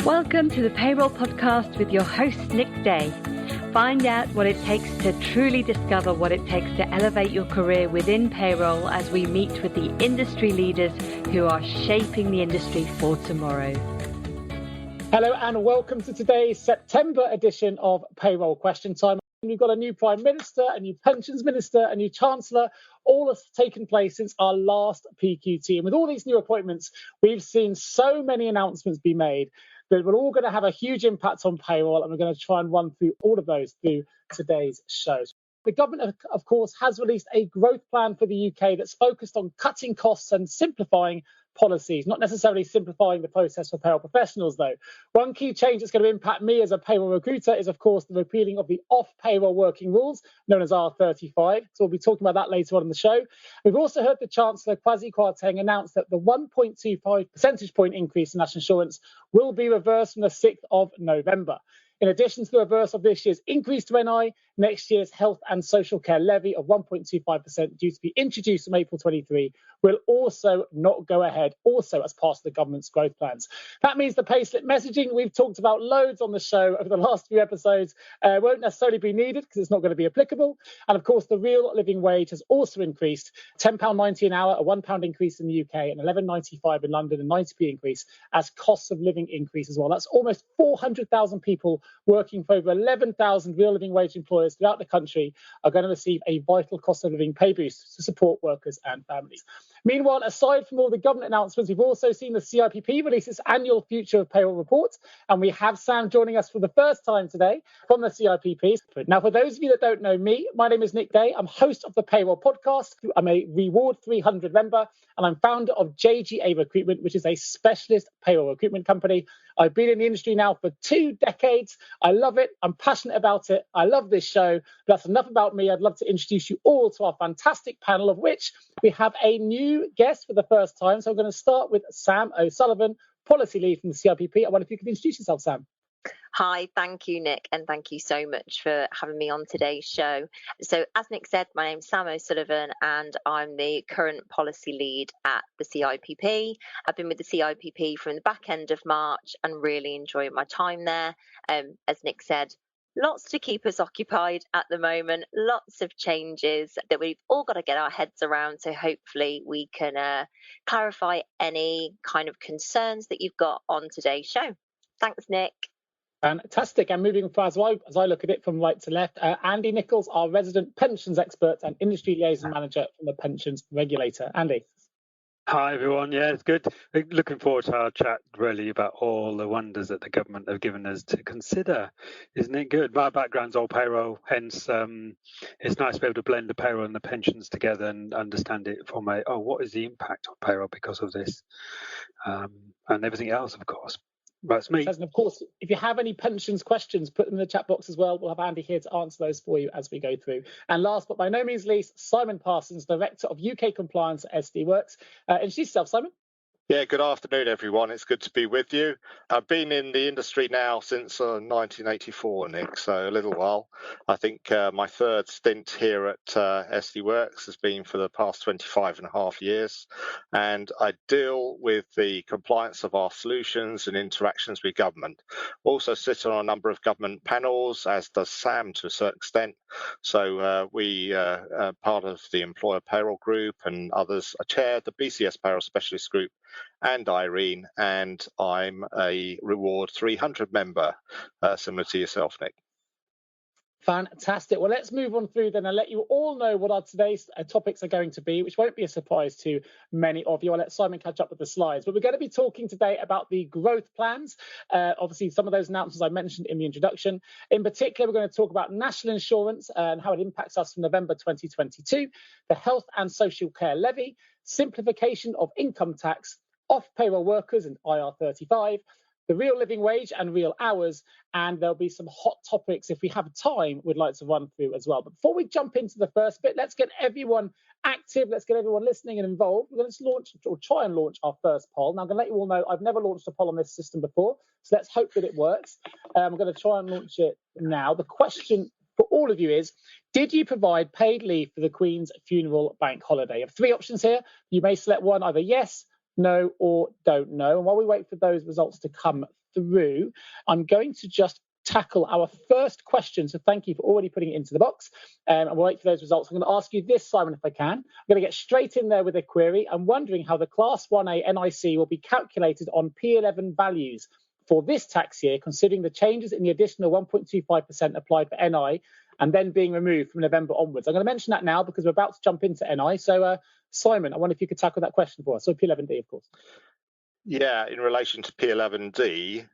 Welcome to the Payroll Podcast with your host, Nick Day. Find out what it takes to truly discover what it takes to elevate your career within payroll as we meet with the industry leaders who are shaping the industry for tomorrow. Hello and welcome to today's September edition of Payroll Question Time. We've got a new Prime Minister, a new Pensions Minister, a new Chancellor. All has taken place since our last PQT. And with all these new appointments, we've seen so many announcements be made that we're all going to have a huge impact on payroll, and we're going to try and run through all of those through today's show. The government, of course, has released a growth plan for the UK that's focused on cutting costs and simplifying policies, not necessarily simplifying the process for payroll professionals, though. One key change that's going to impact me as a payroll recruiter is, of course, the repealing of the off-payroll working rules, known as R35. So we'll be talking about that later on in the show. We've also heard the Chancellor, Kwasi Kwarteng, announce that the 1.25 percentage point increase in national insurance will be reversed from the 6th of November. In addition to the reverse of this year's increase to NI, next year's health and social care levy of 1.25% due to be introduced from April 23 will also not go ahead, also as part of the government's growth plans. That means the payslip messaging we've talked about loads on the show over the last few episodes won't necessarily be needed because it's not going to be applicable. And of course, the real living wage has also increased, £10.90 an hour, a £1 increase in the UK, and £11.95 in London, a 90p increase as costs of living increase as well. That's almost 400,000 people working for over 11,000 real living wage employers throughout the country are going to receive a vital cost of living pay boost to support workers and families. Meanwhile, aside from all the government announcements, we've also seen the CIPP release its annual Future of Payroll report, and we have Sam joining us for the first time today from the CIPP. Now, for those of you that don't know me, my name is Nick Day. I'm host of the Payroll Podcast. I'm a Reward 300 member, and I'm founder of JGA Recruitment, which is a specialist payroll recruitment company. I've been in the industry now for 2 decades. I love it. I'm passionate about it. I love this show. But that's enough about me. I'd love to introduce you all to our fantastic panel, of which we have a new guest for the first time. So I'm going to start with Sam O'Sullivan, policy lead from the CIPP. I wonder if you could introduce yourself, Sam. Hi, thank you, Nick, and thank you so much for having me on today's show. So, as Nick said, my name's Sam O'Sullivan, and I'm the current policy lead at the CIPP. I've been with the CIPP from the back end of March and really enjoying my time there. As Nick said, lots to keep us occupied at the moment, lots of changes that we've all got to get our heads around. So hopefully we can clarify any kind of concerns that you've got on today's show. Thanks, Nick. Fantastic. And moving as I look at it from right to left, Andy Nichols, our resident pensions expert and industry liaison manager from the pensions regulator. Andy. Hi, everyone. Yeah, it's good. Looking forward to our chat, really, about all the wonders that the government have given us to consider. Isn't it good? My background's all payroll, hence it's nice to be able to blend the payroll and the pensions together and understand it from what is the impact on payroll because of this, and everything else, of course. That's me. And of course, if you have any pensions questions, put them in the chat box as well. We'll have Andy here to answer those for you as we go through. And last but by no means least, Simon Parsons, Director of UK Compliance at SD Worx. Introduce yourself, Simon. Yeah, good afternoon, everyone. It's good to be with you. I've been in the industry now since 1984, Nick, so a little while. I think my third stint here at SD Worx has been for the past 25 and a half years. And I deal with the compliance of our solutions and interactions with government. Also sit on a number of government panels, as does Sam to a certain extent. So we are part of the Employer Payroll Group and others. I chair the BCS Payroll Specialist Group and Irene, and I'm a Reward 300 member, similar to yourself, Nick. Fantastic. Well, let's move on through then and let you all know what our today's topics are going to be, which won't be a surprise to many of you. I'll let Simon catch up with the slides. But we're going to be talking today about the growth plans. Obviously, some of those announcements I mentioned in the introduction. In particular, we're going to talk about national insurance and how it impacts us from November 2022, the health and social care levy, simplification of income tax, off-payroll workers and IR35, the real living wage and real hours, and there'll be some hot topics, if we have time, we'd like to run through as well. But before we jump into the first bit, let's get everyone active, let's get everyone listening and involved. We're going to try and launch our first poll. Now, I'm going to let you all know I've never launched a poll on this system before, so let's hope that it works. I'm going to try and launch it now. The question for all of you is, did you provide paid leave for the Queen's funeral bank holiday? You have 3 options here. You may select one, either yes, no, or don't know. And while we wait for those results to come through. I'm going to just tackle our first question. So thank you for already putting it into the box. And we'll wait for those results. I'm going to ask you this, Simon, if I can. I'm going to get straight in there with a query. I'm wondering how the Class 1A NIC will be calculated on P11 values for this tax year, considering the changes in the additional 1.25% applied for NI and then being removed from November onwards. I'm going to mention that now because we're about to jump into NI. So, Simon, I wonder if you could tackle that question for us. So P11D, of course. Yeah, in relation to P11D,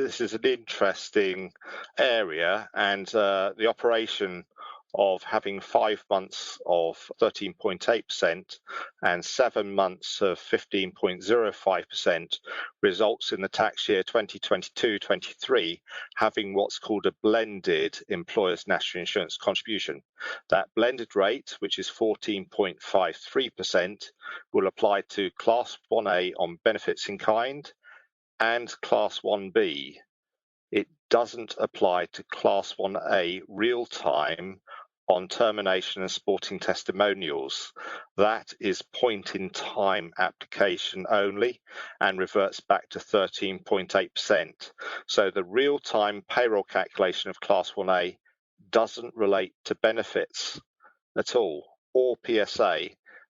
this is an interesting area, and the operation of having 5 months of 13.8% and 7 months of 15.05% results in the tax year 2022-23 having what's called a blended employer's national insurance contribution. That blended rate, which is 14.53%, will apply to Class 1A on benefits in kind and Class 1B. It doesn't apply to Class 1A real time on termination and sporting testimonials. That is point in time application only and reverts back to 13.8%. So the real time payroll calculation of Class 1A doesn't relate to benefits at all or PSA.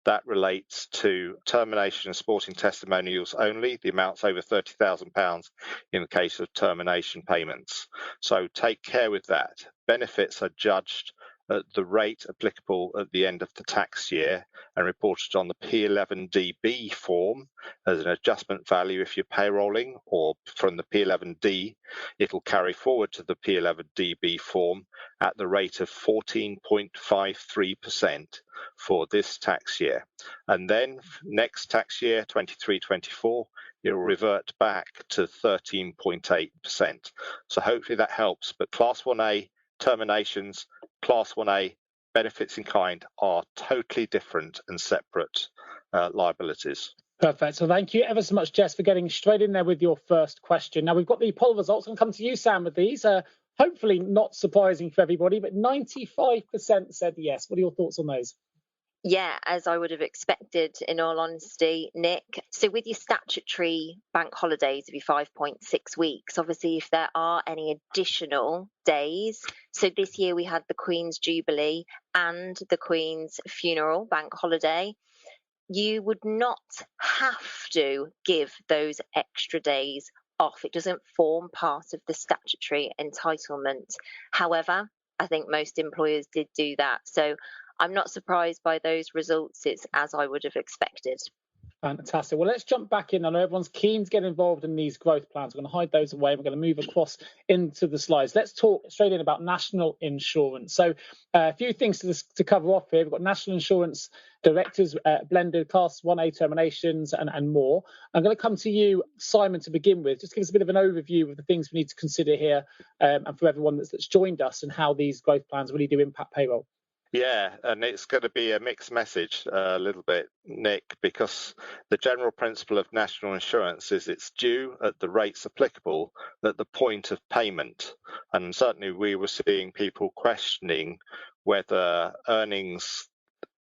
That relates to termination and sporting testimonials only, the amounts over £30,000 in the case of termination payments. So take care with that. Benefits are judged at the rate applicable at the end of the tax year and reported on the P11DB form as an adjustment value if you're payrolling, or from the P11D, it'll carry forward to the P11DB form at the rate of 14.53% for this tax year. And then next tax year, 23-24, it'll revert back to 13.8%. So hopefully that helps. But Class 1A terminations, Class 1A benefits in kind are totally different and separate liabilities. Perfect. So thank you ever so much, Jess, for getting straight in there with your first question. Now we've got the poll results. I'm going to come to you, Sam, with these. Hopefully not surprising for everybody, but 95% said yes. What are your thoughts on those? Yeah, as I would have expected, in all honesty, Nick. So with your statutory bank holidays of your 5.6 weeks, obviously if there are any additional days, so this year we had the Queen's Jubilee and the Queen's funeral bank holiday, you would not have to give those extra days off. It doesn't form part of the statutory entitlement. However, I think most employers did do that. So I'm not surprised by those results. It's as I would have expected. Fantastic. Well, let's jump back in. I know everyone's keen to get involved in these growth plans. We're going to hide those away. We're going to move across into the slides. Let's talk straight in about national insurance. So a few things to cover off here. We've got national insurance directors, blended Class 1A terminations and more. I'm going to come to you, Simon, to begin with. Just give us a bit of an overview of the things we need to consider here and for everyone that's joined us and how these growth plans really do impact payroll. Yeah, and it's going to be a mixed message a little bit, Nick, because the general principle of national insurance is it's due at the rates applicable at the point of payment. And certainly we were seeing people questioning whether earnings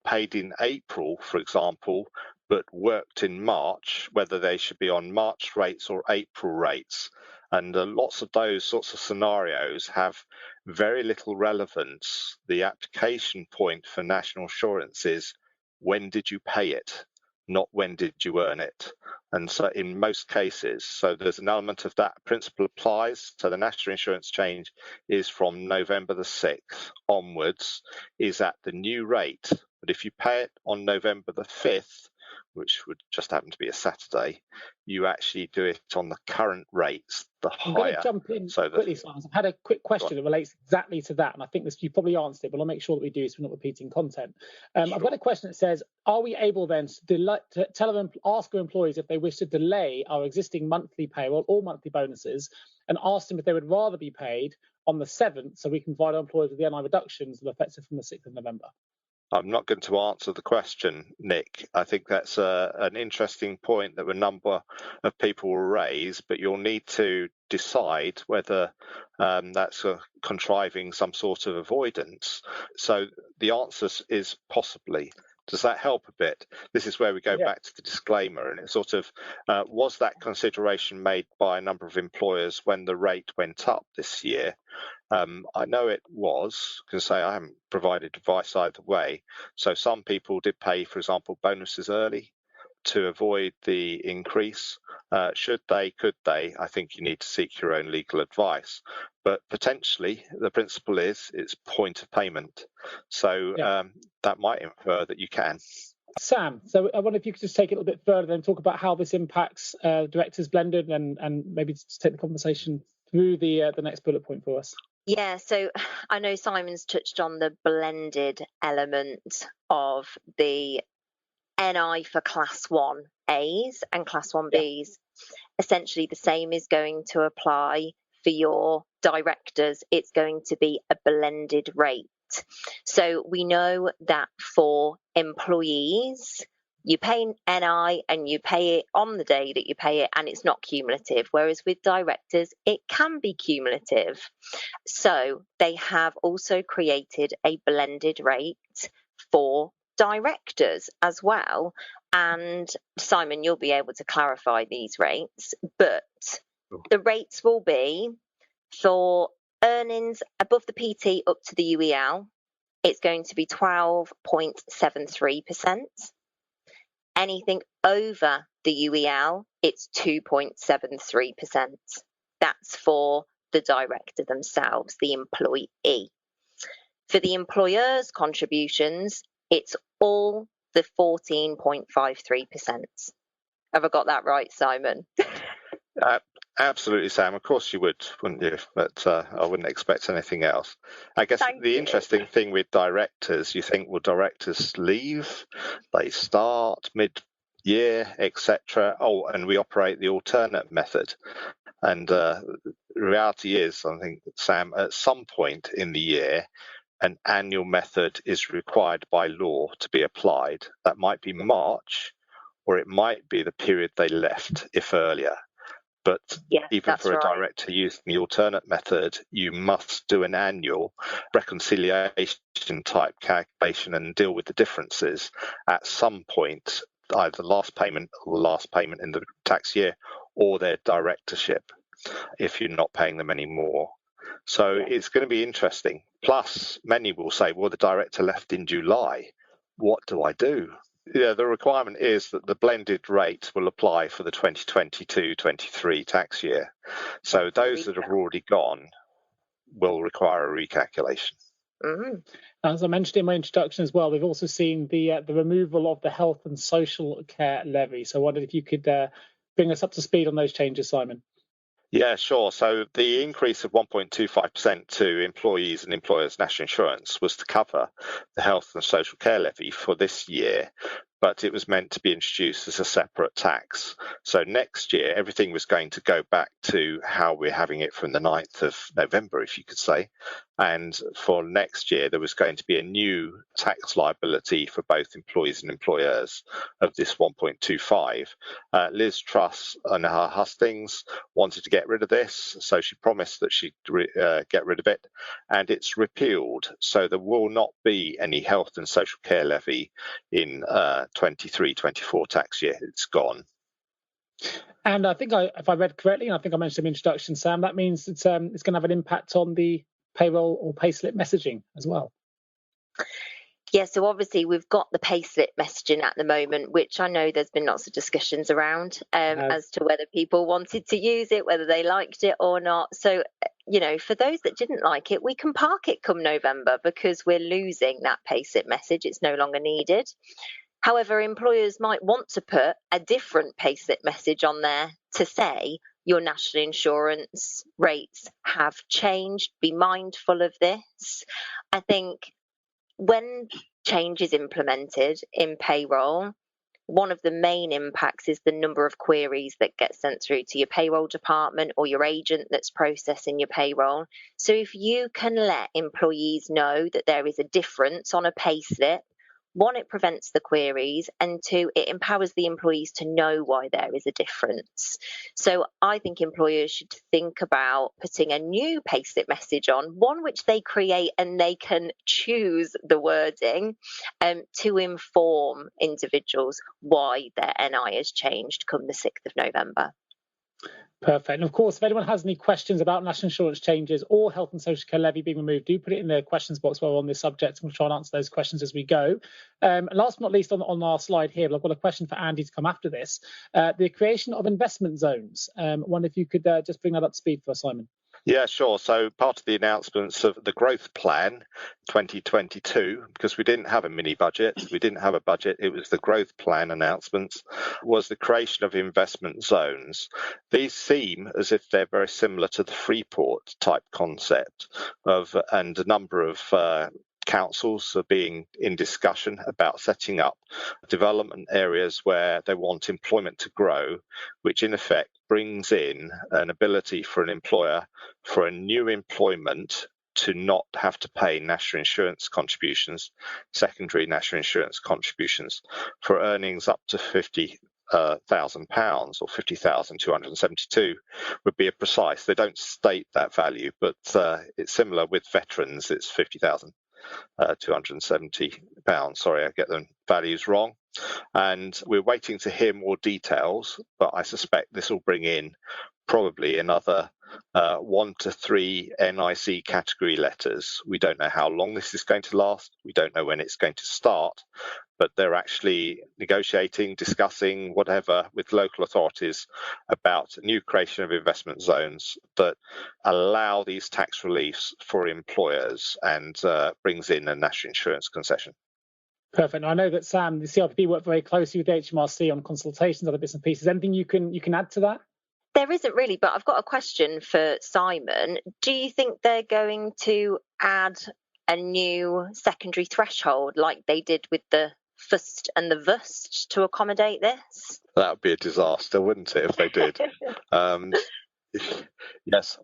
paid in April, for example, but worked in March, whether they should be on March rates or April rates. And lots of those sorts of scenarios have very little relevance. The application point for national insurance is when did you pay it, not when did you earn it. And so in most cases, so there's an element of that principle applies. So the national insurance change is from November the 6th onwards, is at the new rate. But if you pay it on November the 5th, which would just happen to be a Saturday, you actually do it on the current rates, the higher. I'm going to jump in quickly, Simon. I've had a quick question that relates exactly to that, and I think you probably answered it, but I'll make sure that we do so we're not repeating content. Sure. I've got a question that says, are we able then to ask our employees if they wish to delay our existing monthly payroll or monthly bonuses and ask them if they would rather be paid on the 7th so we can provide our employees with the NI reductions that are effective from the 6th of November? I'm not going to answer the question, Nick. I think that's an interesting point that a number of people will raise, but you'll need to decide whether that's contriving some sort of avoidance. So the answer is possibly. Does that help a bit? This is where we go back to the disclaimer, and it's sort of, was that consideration made by a number of employers when the rate went up this year? I know it was, because I haven't provided advice either way. So some people did pay, for example, bonuses early to avoid the increase. Should they, could they? I think you need to seek your own legal advice. But potentially, the principle is it's point of payment. So that might infer that you can. Sam, so I wonder if you could just take it a little bit further and talk about how this impacts directors blended, and maybe just take the conversation through the next bullet point for us. Yeah, so I know Simon's touched on the blended element of the NI for Class 1As and Class 1Bs. Essentially, the same is going to apply for your directors. It's going to be a blended rate. So we know that for employees, you pay NI and you pay it on the day that you pay it, and it's not cumulative. Whereas with directors, it can be cumulative. So they have also created a blended rate for directors as well. And Simon, you'll be able to clarify these rates, but the rates will be for earnings above the PT up to the UEL, it's going to be 12.73%. Anything over the UEL, it's 2.73%. That's for the director themselves, the employee. For the employer's contributions, it's all the 14.53%. Have I got that right, Simon? Absolutely, Sam. Of course you would, wouldn't you? But I wouldn't expect anything else. I guess the interesting thing with directors, you think, will directors leave? They start mid-year, etc. Oh, and we operate the alternate method. And the reality is, I think, Sam, at some point in the year, an annual method is required by law to be applied. That might be March, or it might be the period they left, if earlier. But even for a director using the alternate method, you must do an annual reconciliation type calculation and deal with the differences at some point, either last payment or last payment in the tax year, or their directorship, if you're not paying them anymore. So it's going to be interesting. Plus, many will say, well, the director left in July. What do I do? Yeah, the requirement is that the blended rate will apply for the 2022-23 tax year. So those that have already gone will require a recalculation. Mm-hmm. As I mentioned in my introduction as well, we've also seen the removal of the health and social care levy. So I wondered if you could bring us up to speed on those changes, Simon. Yeah, sure. So the increase of 1.25% to employees and employers' national insurance was to cover the health and social care levy for this year, but it was meant to be introduced as a separate tax. So next year, everything was going to go back to how we're having it from the 9th of November, if you could say. And for next year, there was going to be a new tax liability for both employees and employers of this 1.25. Liz Truss and her hustings wanted to get rid of this, so she promised that she'd get rid of it, and it's repealed. So there will not be any health and social care levy in 23-24 tax year. It's gone. And I think if I read correctly, and I think I mentioned in the introduction, Sam, that means it's going to have an impact on the payroll or payslip messaging as well. Yeah, so obviously we've got the payslip messaging at the moment, which I know there's been lots of discussions around as to whether people wanted to use it, whether they liked it or not. So, you know, for those that didn't like it, we can park it come November because we're losing that payslip message. It's no longer needed. However, employers might want to put a different payslip message on there to say your national insurance rates have changed. Be mindful of this. I think when change is implemented in payroll, one of the main impacts is the number of queries that get sent through to your payroll department or your agent that's processing your payroll. So if you can let employees know that there is a difference on a payslip one, it prevents the queries, and two, it empowers the employees to know why there is a difference. So I think employers should think about putting a new payslip message on, one which they create and they can choose the wording to inform individuals why their NI has changed come the 6th of November. Perfect. And of course, if anyone has any questions about national insurance changes or health and social care levy being removed, do put it in the questions box while we're on this subject, and we'll try and answer those questions as we go. And last but not least, on our slide here, I've got a question for Andy to come after this. The creation of investment zones. I wonder if you could just bring that up to speed for us, Simon. Yeah, sure. So part of the announcements of the growth plan 2022, because we didn't have a mini budget, we didn't have a budget, it was the growth plan announcements, was the creation of investment zones. These seem as if they're very similar to the Freeport type concept and a number of councils are being in discussion about setting up development areas where they want employment to grow, which in effect brings in an ability for an employer for a new employment to not have to pay national insurance contributions, secondary national insurance contributions, for earnings up to £50,000 or 50,272 would be a precise. They don't state that value, but it's similar with veterans. It's 50,270 pounds. Sorry, I get the values wrong. And we're waiting to hear more details, but I suspect this will bring in probably another 1 to 3 NIC category letters. We don't know how long this is going to last. We don't know when it's going to start, but they're actually negotiating, discussing, whatever, with local authorities about new creation of investment zones that allow these tax reliefs for employers and brings in a national insurance concession. Perfect. I know that Sam, the CIPP, worked very closely with the HMRC on consultations, other bits and pieces. Anything you can add to that? There isn't really, but I've got a question for Simon. Do you think they're going to add a new secondary threshold like they did with the FUST and the VUST to accommodate this? That would be a disaster, wouldn't it, if they did? Yes.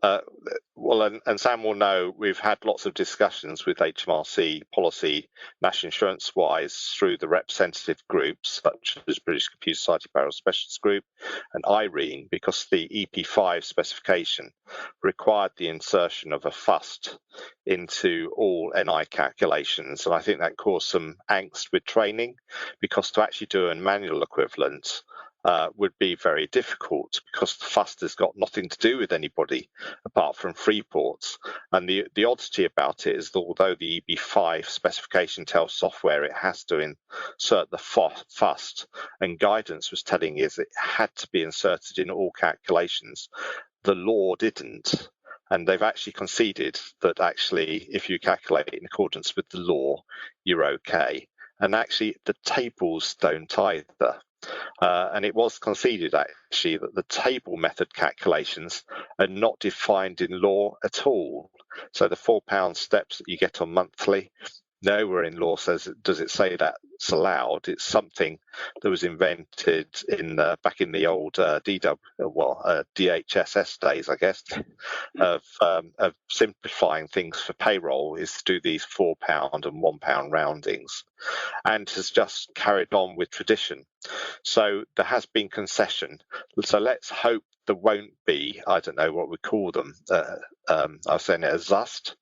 Well, and Sam will know we've had lots of discussions with HMRC policy, national insurance wise, through the representative groups such as British Computer Society Payroll Specialist Group and IRENE, because the EP5 specification required the insertion of a FUST into all NI calculations. And I think that caused some angst with training, because to actually do a manual equivalent would be very difficult, because the FUST has got nothing to do with anybody apart from Freeports. And the oddity about it is that although the EB5 specification tells software it has to insert the FUST, and guidance was telling us it had to be inserted in all calculations, the law didn't. And they've actually conceded that actually if you calculate in accordance with the law, you're okay. And actually the tables don't either. And it was conceded actually that the table method calculations are not defined in law at all. So the £4 steps that you get on monthly, nowhere in law does it say that's allowed. It's something that was invented back in the old DHSS days, I guess, of simplifying things for payroll, is to do these £4 and £1 roundings, and has just carried on with tradition. So there has been concession. So let's hope there won't be, I don't know what we call them. I was saying it a ZUST,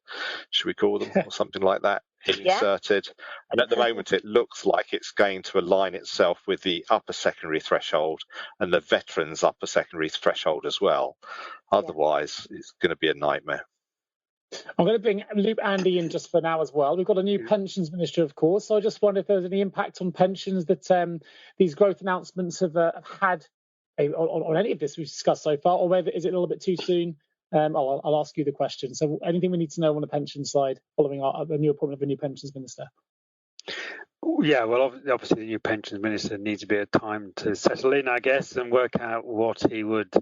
should we call them, or something like that, inserted. Yeah. And at the moment, it looks like it's going to align itself with the upper secondary threshold and the veterans' upper secondary threshold as well. Otherwise, it's going to be a nightmare. I'm going to loop Andy in just for now as well. We've got a new pensions minister, of course. So I just wonder if there's any impact on pensions that these growth announcements have had on any of this we've discussed so far, or whether is it a little bit too soon? I'll ask you the question. So anything we need to know on the pension side following the new appointment of a new pensions minister? Yeah, well, obviously the new pensions minister needs a bit of time to settle in, I guess, and work out what he would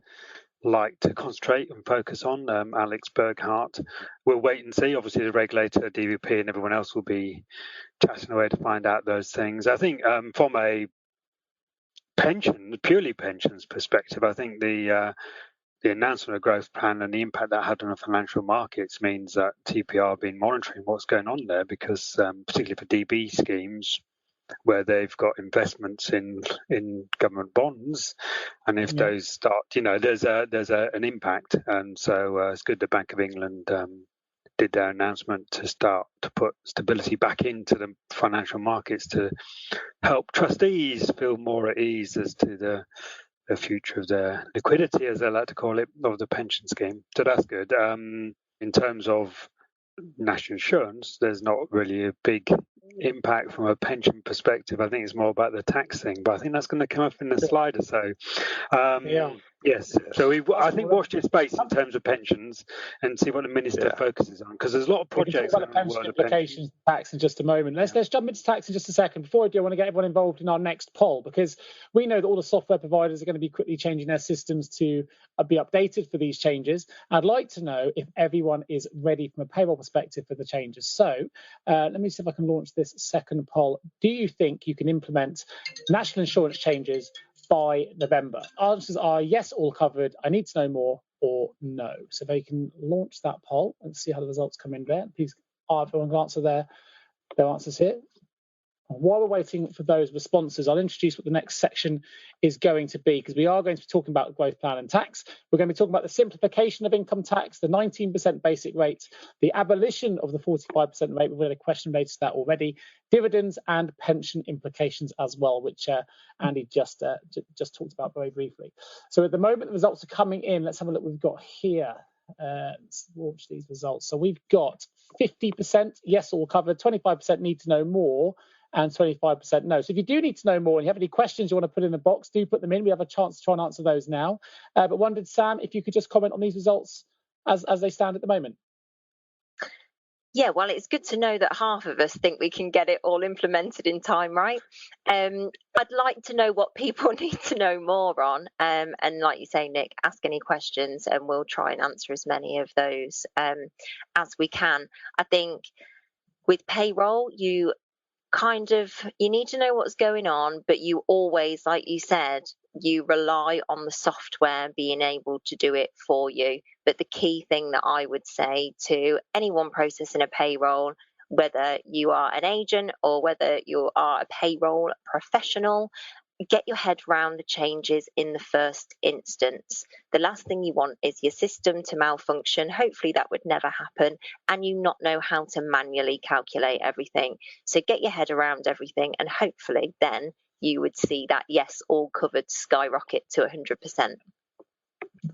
like to concentrate and focus on. Alex Burghardt. We'll wait and see. Obviously, the regulator, DVP, and everyone else will be chatting away to find out those things. I think from a purely pensions perspective, I think the announcement of growth plan and the impact that had on the financial markets means that TPR have been monitoring what's going on there, because particularly for DB schemes, where they've got investments in government bonds, and if those start, there's an impact, and so it's good the Bank of England did their announcement to start to put stability back into the financial markets to help trustees feel more at ease as to the future of their liquidity, as they like to call it, of the pension scheme. So that's good. In terms of national insurance, there's not really a big impact from a pension perspective. I think it's more about the tax thing, but I think that's going to come up in the slide or so. Yes. So I think watch this space in terms of pensions and see what the minister focuses on, because there's a lot of projects. We'll talk about the pension implications tax in just a moment. Let's jump into tax in just a second. Before I do, I want to get everyone involved in our next poll, because we know that all the software providers are going to be quickly changing their systems to be updated for these changes. I'd like to know if everyone is ready from a payroll perspective for the changes. So let me see if I can launch this second poll. Do you think you can implement national insurance changes by November? Answers are yes, all covered, I need to know more, or no. So they can launch that poll and see how the results come in there. Please, everyone can answer their answers here. While we're waiting for those responses, I'll introduce what the next section is going to be, because we are going to be talking about growth plan and tax. We're going to be talking about the simplification of income tax, the 19% basic rate, the abolition of the 45% rate. We've had a question related to that already, dividends and pension implications as well, which Andy just talked about very briefly. So at the moment, the results are coming in. Let's have a look what we've got here. Let's launch these results. So we've got 50% yes, all covered, 25% need to know more, and 25% no. So if you do need to know more and you have any questions you want to put in the box, do put them in. We have a chance to try and answer those now. But wondered, Sam, if you could just comment on these results as they stand at the moment. Yeah, well, it's good to know that half of us think we can get it all implemented in time, right? I'd like to know what people need to know more on. And like you say, Nick, ask any questions and we'll try and answer as many of those as we can. I think with payroll, you need to know what's going on, but you always, like you said, you rely on the software being able to do it for you. But the key thing that I would say to anyone processing a payroll, whether you are an agent or whether you are a payroll professional, get your head around the changes in the first instance. The last thing you want is your system to malfunction. Hopefully that would never happen, and you not know how to manually calculate everything. So get your head around everything, and hopefully then you would see that yes, all covered skyrocket to 100%.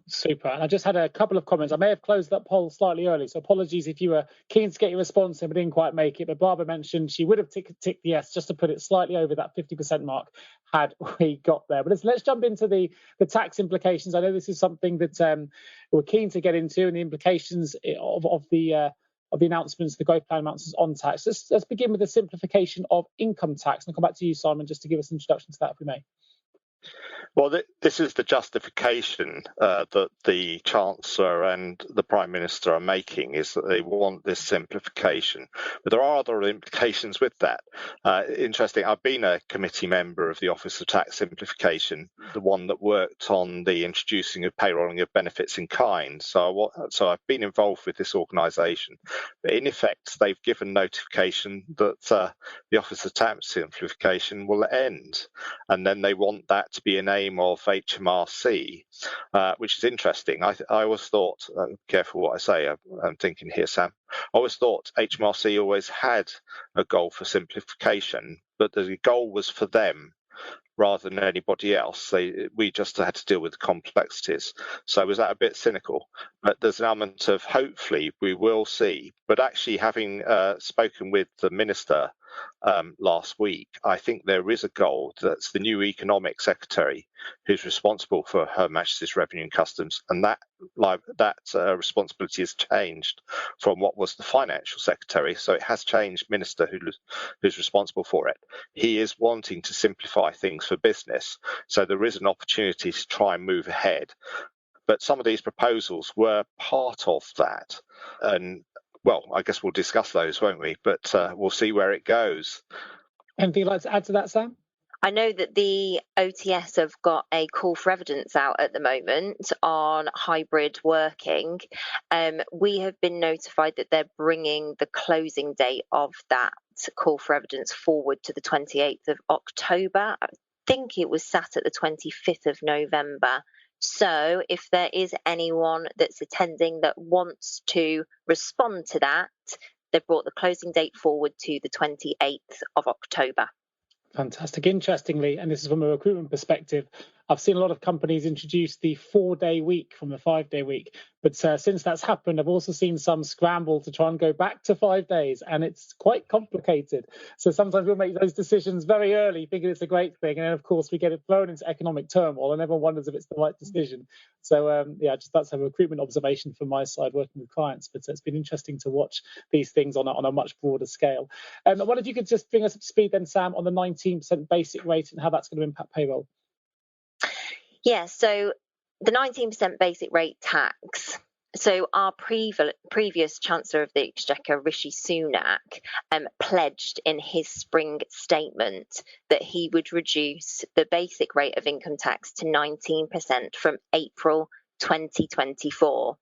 Super. And I just had a couple of comments. I may have closed that poll slightly early, so apologies if you were keen to get your response in but didn't quite make it. But Barbara mentioned she would have ticked yes, just to put it slightly over that 50% mark had we got there. But let's jump into the tax implications. I know this is something that we're keen to get into, and the implications of the announcements, the growth plan announcements on tax. Let's begin with the simplification of income tax. And I'll come back to you, Simon, just to give us an introduction to that, if we may. Well, this is the justification that the Chancellor and the Prime Minister are making, is that they want this simplification. But there are other implications with that. Interesting, I've been a committee member of the Office of Tax Simplification, the one that worked on the introducing of payrolling of benefits in kind. So I've been involved with this organisation. But in effect, they've given notification that the Office of Tax Simplification will end. And then they want that to be a name of HMRC, which is interesting. I always thought, careful what I say, I'm thinking here, Sam, I always thought HMRC always had a goal for simplification, but the goal was for them rather than anybody else. We just had to deal with the complexities. So was that a bit cynical? But there's an element of hopefully we will see. But actually, having spoken with the Minister last week, I think there is a goal that's the new Economic Secretary who's responsible for Her Majesty's Revenue and Customs, and that responsibility has changed from what was the Financial Secretary. So it has changed Minister who's responsible for it. He is wanting to simplify things for business, so there is an opportunity to try and move ahead. But some of these proposals were part of that, and well, I guess we'll discuss those, won't we? But we'll see where it goes. Anything you'd like to add to that, Sam? I know that the OTS have got a call for evidence out at the moment on hybrid working. We have been notified that they're bringing the closing date of that call for evidence forward to the 28th of October. I think it was sat at the 25th of November. So if there is anyone that's attending that wants to respond to that, they've brought the closing date forward to the 28th of October. Fantastic. Interestingly, and this is from a recruitment perspective, I've seen a lot of companies introduce the 4-day week from the 5-day week. But since that's happened, I've also seen some scramble to try and go back to 5 days, and it's quite complicated. So sometimes we'll make those decisions very early, thinking it's a great thing, and then of course we get it thrown into economic turmoil, and everyone wonders if it's the right decision. So just that's a recruitment observation from my side, working with clients. But it's been interesting to watch these things on a much broader scale. I wonder if you could just bring us up to speed then, Sam, on the 19% basic rate and how that's going to impact payroll. Yeah, so the 19% basic rate tax. So our previous Chancellor of the Exchequer, Rishi Sunak, pledged in his spring statement that he would reduce the basic rate of income tax to 19% from April 2024.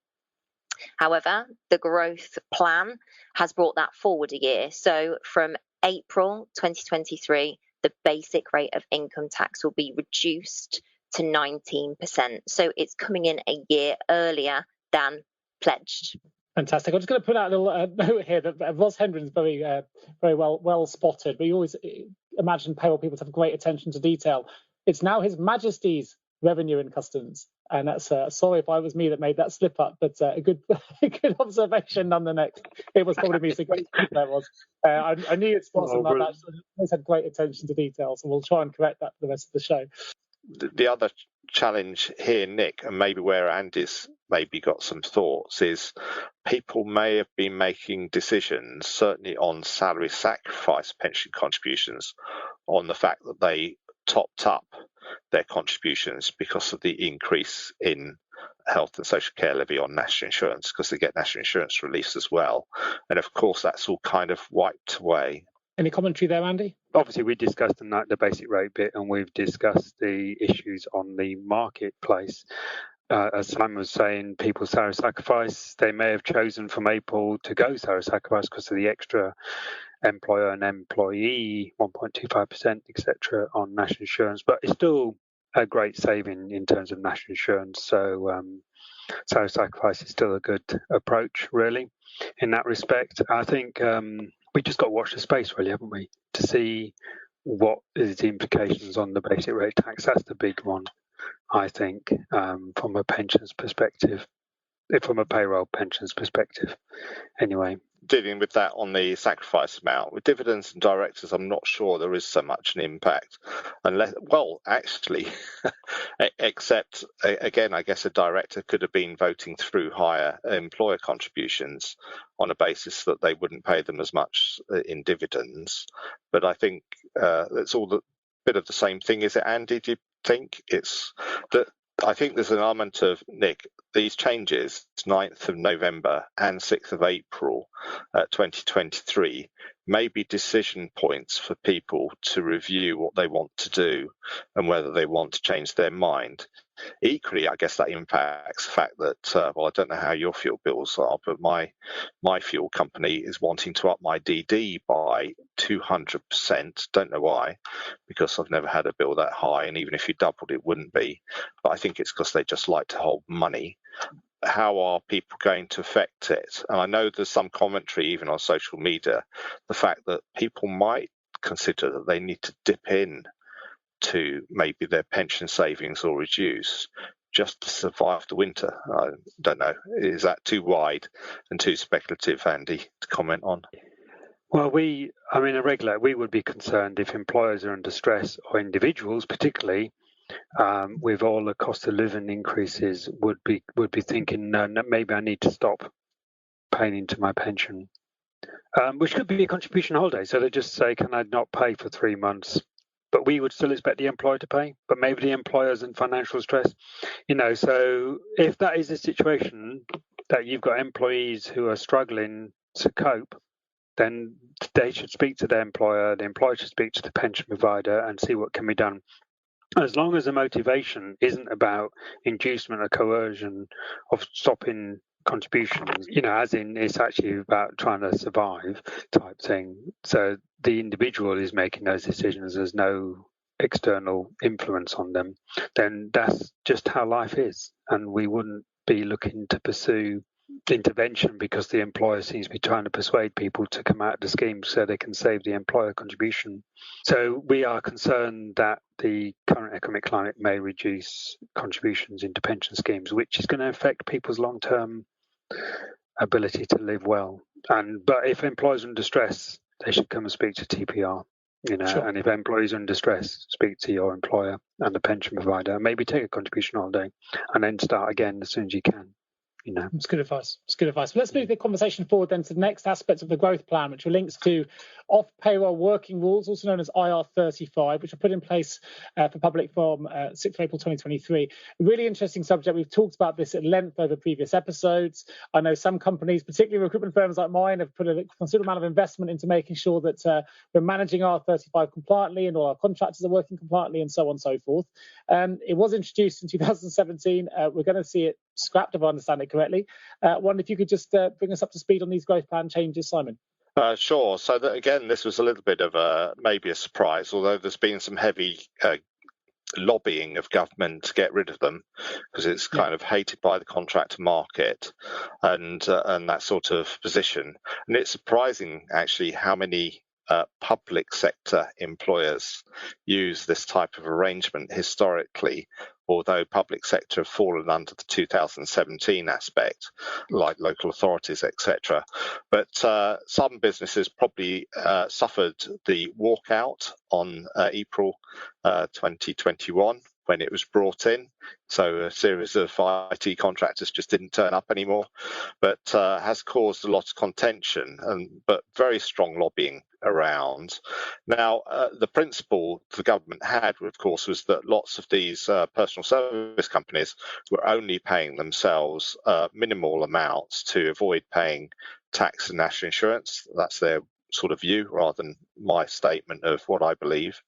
However, the growth plan has brought that forward a year. So from April 2023, the basic rate of income tax will be reduced to 19%. So it's coming in a year earlier than pledged. Fantastic. I'm just going to put out a little note here that Ros Hendren's very well spotted. We always imagine payroll people to have great attention to detail. It's now His Majesty's Revenue and Customs. And that's sorry if I was me that made that slip up, but a good observation nonetheless. It was probably me. So great that was. I knew it's something like that. So I always had great attention to detail. So we'll try and correct that for the rest of the show. The other challenge here, Nick, and maybe where Andy's maybe got some thoughts, is people may have been making decisions, certainly on salary sacrifice pension contributions, on the fact that they topped up their contributions because of the increase in health and social care levy on national insurance, because they get national insurance relief as well. And of course, that's all kind of wiped away. Any commentary there, Andy? Obviously, we discussed the basic rate bit, and we've discussed the issues on the marketplace. As Simon was saying, people salary sacrifice, they may have chosen from April to go salary sacrifice because of the extra employer and employee 1.25%, etc. on national insurance, but it's still a great saving in terms of national insurance. So salary sacrifice is still a good approach, really, in that respect. I think we just got to watch the space, really, haven't we, to see what is the implications on the basic rate tax. That's the big one, I think, from a pensions perspective, from a payroll pensions perspective, anyway. Dealing with that on the sacrifice amount. With dividends and directors, I'm not sure there is so much an impact, unless, well, actually, except, again, I guess a director could have been voting through higher employer contributions on a basis that they wouldn't pay them as much in dividends. But I think it's all a bit of the same thing, is it, Andy? Do you think it's that? I think there's an element of, Nick, these changes, 9th of November and 6th of April 2023, may be decision points for people to review what they want to do and whether they want to change their mind. Equally, I guess that impacts the fact that, well, I don't know how your fuel bills are, but my fuel company is wanting to up my DD by 200%. Don't know why, because I've never had a bill that high, and even if you doubled, it wouldn't be. But I think it's because they just like to hold money. How are people going to affect it? And I know there's some commentary, even on social media, the fact that people might consider that they need to dip in to maybe their pension savings or reduce just to survive the winter. I don't know. Is that too wide and too speculative, Andy, to comment on? Well, we would be concerned if employers are under stress, or individuals particularly, with all the cost of living increases, would be thinking, no, maybe I need to stop paying into my pension, which could be a contribution holiday. So they just say, can I not pay for 3 months? But we would still expect the employer to pay, but maybe the employer's in financial stress, So if that is the situation, that you've got employees who are struggling to cope, then they should speak to their employer. The employer should speak to the pension provider and see what can be done. As long as the motivation isn't about inducement or coercion of stopping contributions, as in it's actually about trying to survive type thing. So the individual is making those decisions. There's no external influence on them. Then that's just how life is. And we wouldn't be looking to pursue intervention because the employer seems to be trying to persuade people to come out of the scheme so they can save the employer contribution. So we are concerned that the current economic climate may reduce contributions into pension schemes, which is going to affect people's long-term ability to live well. But if employers are in distress, they should come and speak to TPR. Sure. And if employees are in distress, speak to your employer and the pension provider. Maybe take a contribution holiday and then start again as soon as you can. It's good advice. But let's move the conversation forward then to the next aspect of the growth plan, which links to off-payroll working rules, also known as IR35, which are put in place for public from 6th of April 2023. A really interesting subject. We've talked about this at length over previous episodes. I know some companies, particularly recruitment firms like mine, have put a considerable amount of investment into making sure that we're managing IR35 compliantly and all our contractors are working compliantly and so on and so forth. It was introduced in 2017. We're going to see it scrapped, if I understand it correctly. I wonder if you could just bring us up to speed on these growth plan changes, Simon. Sure. So again, this was a little bit of maybe a surprise, although there's been some heavy lobbying of government to get rid of them because it's kind of hated by the contractor market and that sort of position. And it's surprising actually how many public sector employers use this type of arrangement historically, although public sector have fallen under the 2017 aspect, like local authorities, etc. But some businesses probably suffered the walkout on April 2021 when it was brought in. So a series of IT contractors just didn't turn up anymore, but has caused a lot of contention but very strong lobbying around. Now, the principle the government had, of course, was that lots of these personal service companies were only paying themselves minimal amounts to avoid paying tax and national insurance. That's their sort of view rather than my statement of what I believe,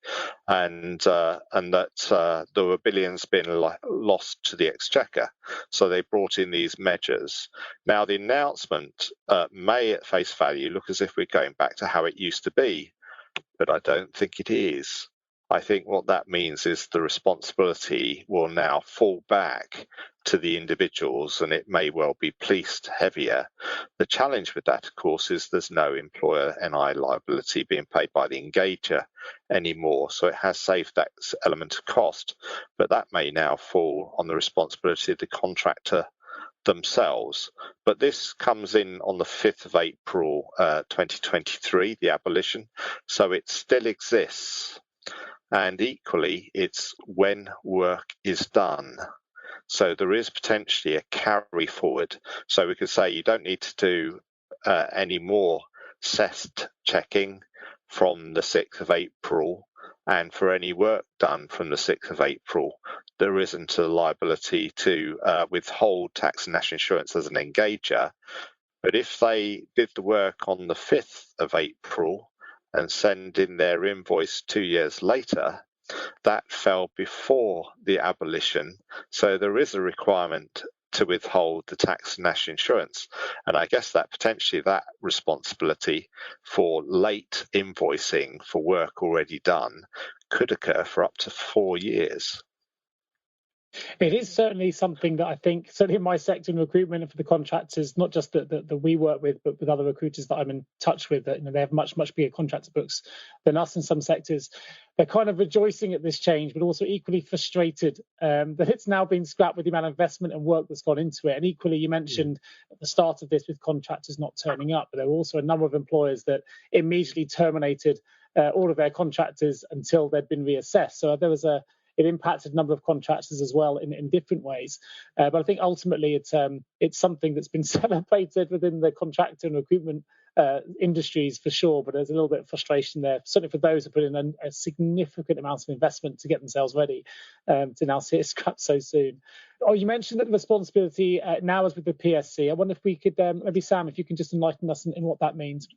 and that there were billions being lost to the exchequer. So they brought in these measures. Now the announcement may at face value look as if we're going back to how it used to be, but I don't think it is. I think what that means is the responsibility will now fall back to the individuals and it may well be policed heavier. The challenge with that, of course, is there's no employer NI liability being paid by the engager anymore. So it has saved that element of cost, but that may now fall on the responsibility of the contractor themselves. But this comes in on the 5th of April 2023, the abolition. So it still exists. And equally, it's when work is done. So there is potentially a carry forward. So we could say you don't need to do any more CEST checking from the 6th of April. And for any work done from the 6th of April, there isn't a liability to withhold tax and national insurance as an engager. But if they did the work on the 5th of April, and send in their invoice 2 years later, that fell before the abolition. So there is a requirement to withhold the tax and national insurance. And I guess that potentially that responsibility for late invoicing for work already done could occur for up to 4 years. It is certainly something that I think, certainly in my sector in recruitment and for the contractors, not just that we work with, but with other recruiters that I'm in touch with, that they have much bigger contractor books than us in some sectors. They're kind of rejoicing at this change, but also equally frustrated that it's now been scrapped with the amount of investment and work that's gone into it. And equally, you mentioned at the start of this with contractors not turning up, but there were also a number of employers that immediately terminated all of their contractors until they'd been reassessed. So there was it impacted a number of contractors as well in different ways. But I think ultimately it's something that's been celebrated within the contractor and recruitment industries for sure. But there's a little bit of frustration there, certainly for those who put in a significant amount of investment to get themselves ready to now see it scrapped so soon. Oh, you mentioned that the responsibility now is with the PSC. I wonder if we could, maybe Sam, if you can just enlighten us in what that means.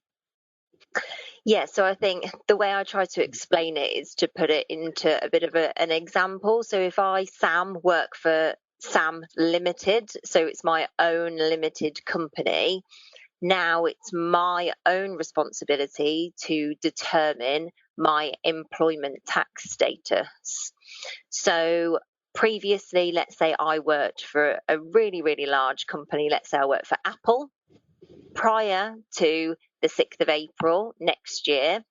Yeah, so I think the way I try to explain it is to put it into a bit of an example. So if I, Sam, work for Sam Limited, so it's my own limited company. Now it's my own responsibility to determine my employment tax status. So previously, let's say I worked for a really, really large company. Let's say I worked for Apple. Prior to the 6th of April next year,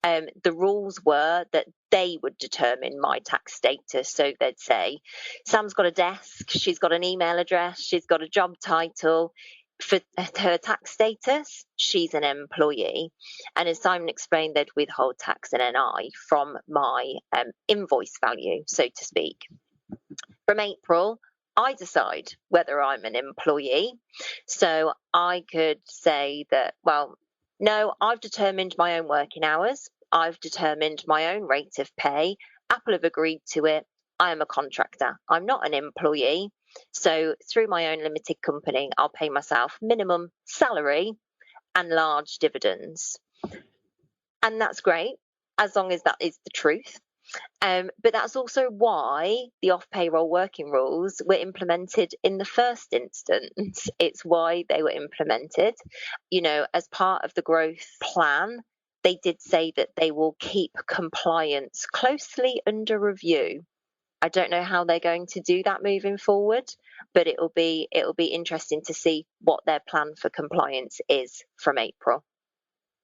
the rules were that they would determine my tax status. So they'd say, Sam's got a desk, she's got an email address, she's got a job title. For her tax status, she's an employee. And as Simon explained, they'd withhold tax and NI from my invoice value, so to speak. From April, I decide whether I'm an employee. So I could say that, well, no, I've determined my own working hours. I've determined my own rate of pay. Apple have agreed to it. I am a contractor. I'm not an employee. So through my own limited company, I'll pay myself minimum salary and large dividends. And that's great, as long as that is the truth. But that's also why the off-payroll working rules were implemented in the first instance. It's why they were implemented. As part of the growth plan, they did say that they will keep compliance closely under review. I don't know how they're going to do that moving forward, but it'll be interesting to see what their plan for compliance is from April.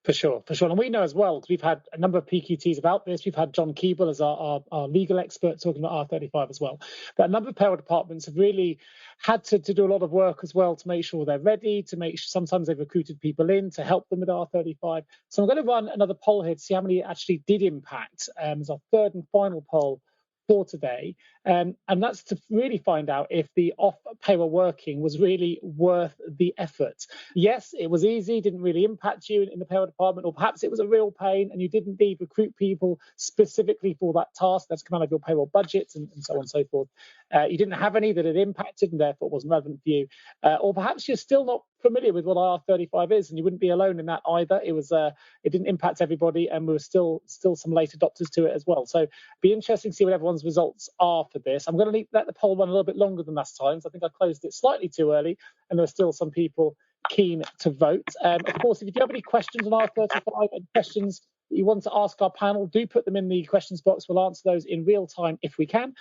For sure. And we know as well, because we've had a number of PQTs about this. We've had John Keeble as our legal expert talking about R35 as well. But a number of payroll departments have really had to do a lot of work as well to make sure they're ready, to make sure sometimes they've recruited people in to help them with R35. So I'm going to run another poll here to see how many actually did impact as our third and final poll for today. And that's to really find out if the off-payroll working was really worth the effort. Yes, it was easy, didn't really impact you in the payroll department, or perhaps it was a real pain and you didn't need recruit people specifically for that task. That's come out of your payroll budget and so on and so forth. You didn't have any that it impacted and therefore wasn't relevant for you. Or perhaps you're still not familiar with what IR35 is, and you wouldn't be alone in that either. It didn't impact everybody, and there were still some late adopters to it as well. So it'd be interesting to see what everyone's results are for this. I'm going to let the poll run a little bit longer than last time, so I think I closed it slightly too early, and there are still some people keen to vote. Of course, if you do have any questions on IR35 and questions that you want to ask our panel, do put them in the questions box. We'll answer those in real time if we can.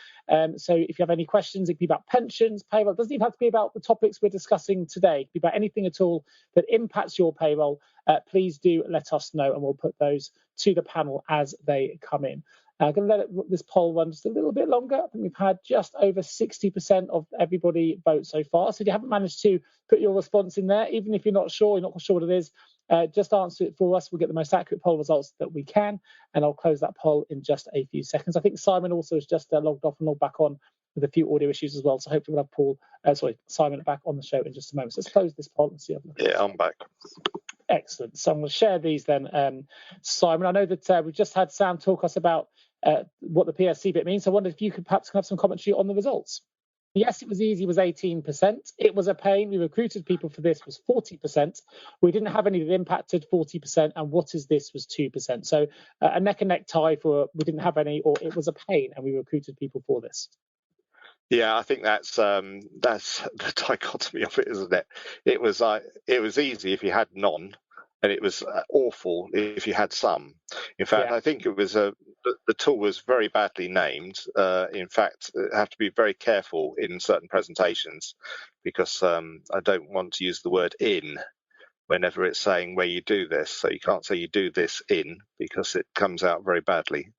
So if you have any questions, it could be about pensions, payroll. It doesn't even have to be about the topics we're discussing today. It could be about anything at all that impacts your payroll. Please do let us know, and we'll put those to the panel as they come in. I'm going to let this poll run just a little bit longer. I think we've had just over 60% of everybody vote so far. So if you haven't managed to put your response in there, even if you're not sure what it is, just answer it for us. We'll get the most accurate poll results that we can, and I'll close that poll in just a few seconds. I think Simon also has just logged off and logged back on with a few audio issues as well. So hopefully we'll have Simon back on the show in just a moment. So let's close this poll and see. Yeah, I'm back. Excellent. So I'm going to share these then. Simon, I know that we've just had Sam talk us about what the PSC bit means. So I wonder if you could perhaps have some commentary on the results. Yes, it was easy, was 18%. It was a pain. We recruited people for this was 40%. We didn't have any that impacted 40%. And what is this was 2%. So a neck and neck tie for we didn't have any, or it was a pain and we recruited people for this. Yeah, I think that's the dichotomy of it, isn't it? It was easy if you had none, and it was awful if you had some. In fact, I think it was the tool was very badly named. In fact, I have to be very careful in certain presentations because I don't want to use the word in whenever it's saying where you do this. So you can't say you do this in because it comes out very badly.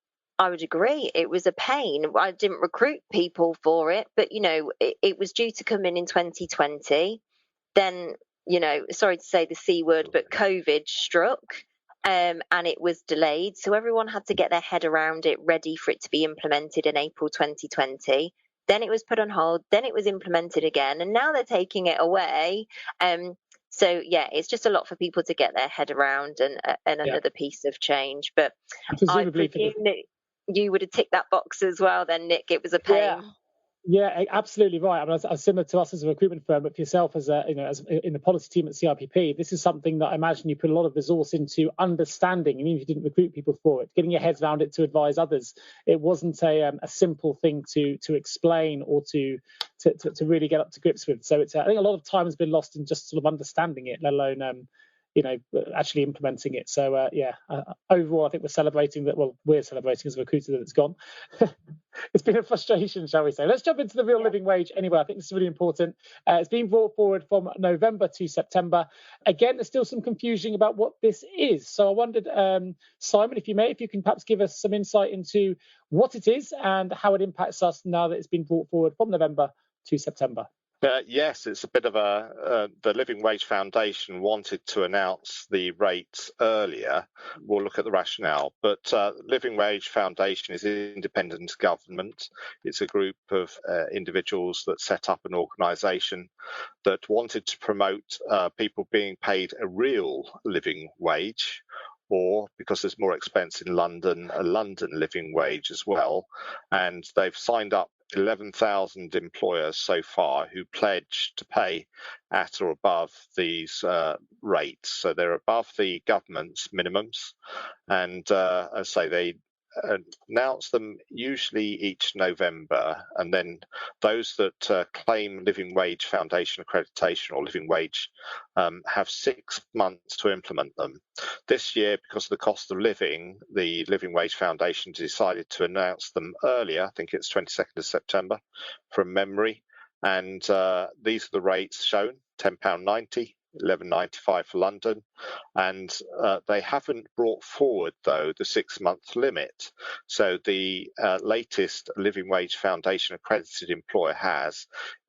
I would agree. It was a pain. I didn't recruit people for it, but, it was due to come in 2020. Then, sorry to say the C word, but COVID struck and it was delayed. So everyone had to get their head around it, ready for it to be implemented in April 2020. Then it was put on hold. Then it was implemented again. And now they're taking it away. So, it's just a lot for people to get their head around and another piece of change. But I presume that you would have ticked that box as well then, Nick. It was a pain. Yeah, absolutely right. I mean, as similar to us as a recruitment firm, but for yourself as as in the policy team at CIPP, this is something that I imagine you put a lot of resource into understanding. Even if you didn't recruit people for it, getting your heads around it to advise others. It wasn't a simple thing to explain or to really get up to grips with. So I think a lot of time has been lost in just sort of understanding it, let alone actually implementing it. So overall, I think we're celebrating that. Well, we're celebrating as a recruiter that it's gone. It's been a frustration, shall we say. Let's jump into the real living wage anyway. I think this is really important. It's been brought forward from November to September. Again, there's still some confusion about what this is. So I wondered, Simon, if you can perhaps give us some insight into what it is and how it impacts us now that it's been brought forward from November to September. Yes, it's a bit of the Living Wage Foundation wanted to announce the rates earlier. We'll look at the rationale. But Living Wage Foundation is independent government. It's a group of individuals that set up an organisation that wanted to promote people being paid a real living wage, or, because there's more expense in London, a London living wage as well. And they've signed up 11,000 employers so far who pledge to pay at or above these rates. So they're above the government's minimums. And as I say, they announce them usually each November, and then those that claim Living Wage Foundation accreditation or living wage have 6 months to implement them. This year, because of the cost of living, the Living Wage Foundation decided to announce them earlier. I think it's 22nd of September from memory. And these are the rates shown: £10.90, £11.95 for London, and they haven't brought forward, though, the 6-month limit. So the latest Living Wage Foundation accredited employer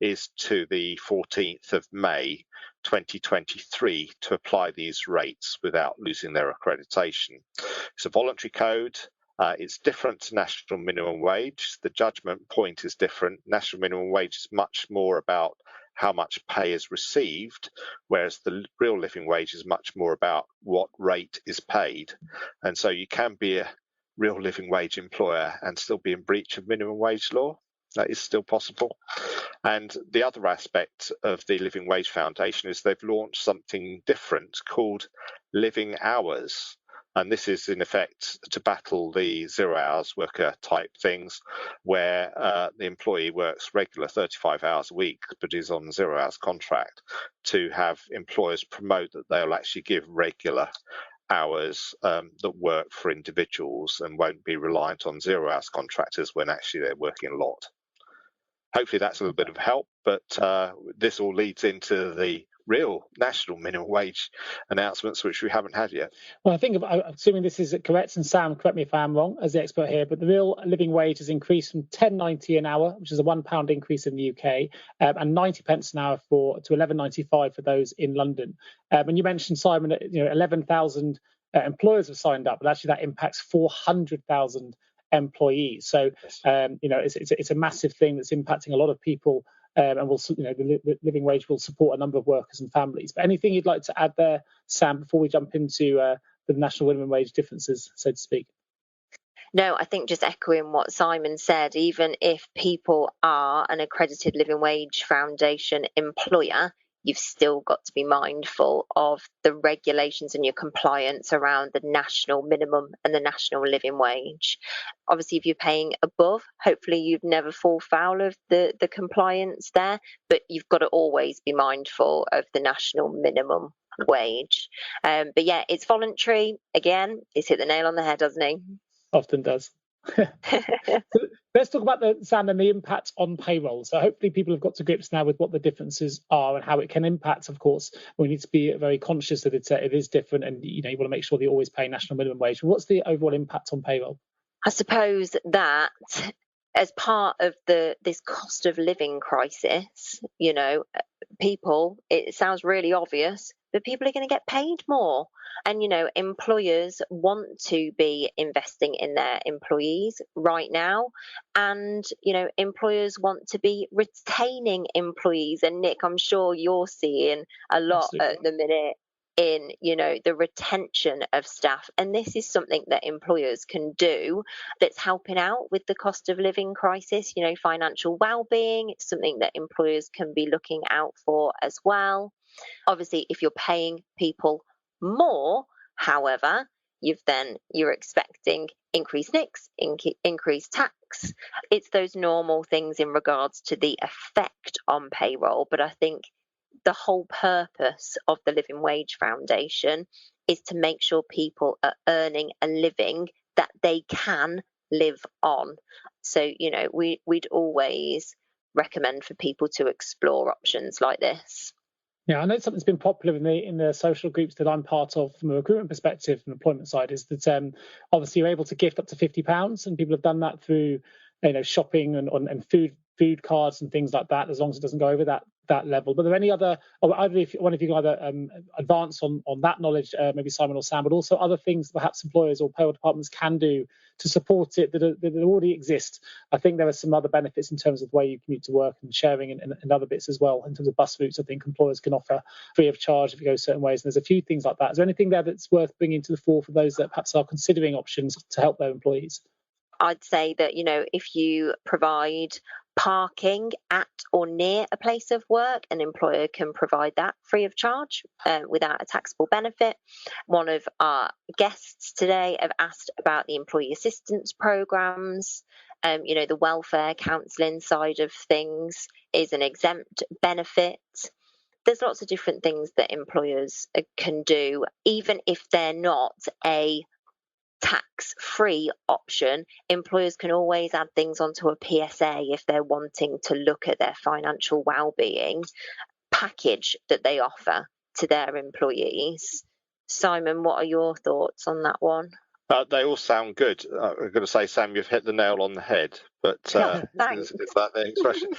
is to the 14th of May 2023 to apply these rates without losing their accreditation. It's a voluntary code. It's different to national minimum wage. The judgment point is different. National minimum wage is much more about how much pay is received, whereas the real living wage is much more about what rate is paid. And so you can be a real living wage employer and still be in breach of minimum wage law. That is still possible. And the other aspect of the Living Wage Foundation is they've launched something different called Living Hours. And this is, in effect, to battle the 0 hours worker type things, where the employee works regular 35 hours a week, but is on 0 hours contract, to have employers promote that they'll actually give regular hours that work for individuals and won't be reliant on 0 hours contractors when actually they're working a lot. Hopefully that's a little bit of help, but this all leads into the real national minimum wage announcements, which we haven't had yet. Well, I think, assuming this is correct, and Sam, correct me if I'm wrong as the expert here, but the real living wage has increased from £10.90 an hour, which is a £1 increase in the UK, and 90 pence an hour to £11.95 for those in London. And you mentioned, Simon, that 11,000 employers have signed up, but actually that impacts 400,000 employees. So it's a massive thing that's impacting a lot of people. And the living wage will support a number of workers and families. But anything you'd like to add there, Sam, before we jump into the national minimum wage differences, so to speak? No, I think just echoing what Simon said, even if people are an accredited Living Wage Foundation employer, you've still got to be mindful of the regulations and your compliance around the national minimum and the national living wage. Obviously, if you're paying above, hopefully you'd never fall foul of the compliance there, but you've got to always be mindful of the national minimum wage. But yeah, it's voluntary. Again, he's hit the nail on the head, doesn't he? Often does. So let's talk about the impact on payroll. So hopefully people have got to grips now with what the differences are and how it can impact. Of course, we need to be very conscious that it is different, and you want to make sure that you always pay national minimum wage. What's the overall impact on payroll? I suppose that as part of this cost of living crisis, people, it sounds really obvious, but people are going to get paid more. And, employers want to be investing in their employees right now. And, employers want to be retaining employees. And Nick, I'm sure you're seeing a lot Absolutely. At the minute in, the retention of staff. And this is something that employers can do that's helping out with the cost of living crisis. Financial well-being, it's something that employers can be looking out for as well. Obviously, if you're paying people more, however, you're expecting increased NICs, increased tax. It's those normal things in regards to the effect on payroll. But I think the whole purpose of the Living Wage Foundation is to make sure people are earning a living that they can live on. So, we'd always recommend for people to explore options like this. Yeah, I know something that's been popular with me in the social groups that I'm part of from a recruitment perspective, from the employment side, is that obviously you're able to gift up to £50, and people have done that through shopping and food cards and things like that, as long as it doesn't go over that level. But are there any other, or either if one of you can either advance on that knowledge, maybe Simon or Sam, but also other things perhaps employers or payroll departments can do to support it that already exist? I think there are some other benefits in terms of the way you commute to work and sharing and other bits as well. In terms of bus routes, I think employers can offer free of charge if you go certain ways. And there's a few things like that. Is there anything there that's worth bringing to the fore for those that perhaps are considering options to help their employees? I'd say that, if you provide parking at or near a place of work, an employer can provide that free of charge without a taxable benefit. One of our guests today have asked about the employee assistance programs. The welfare counselling side of things is an exempt benefit. There's lots of different things that employers can do, even if they're not a tax-free option. Employers can always add things onto a PSA if they're wanting to look at their financial well-being package that they offer to their employees. Simon, what are your thoughts on that one? They all sound good. I'm going to say, Sam, you've hit the nail on the head. But is that the expression?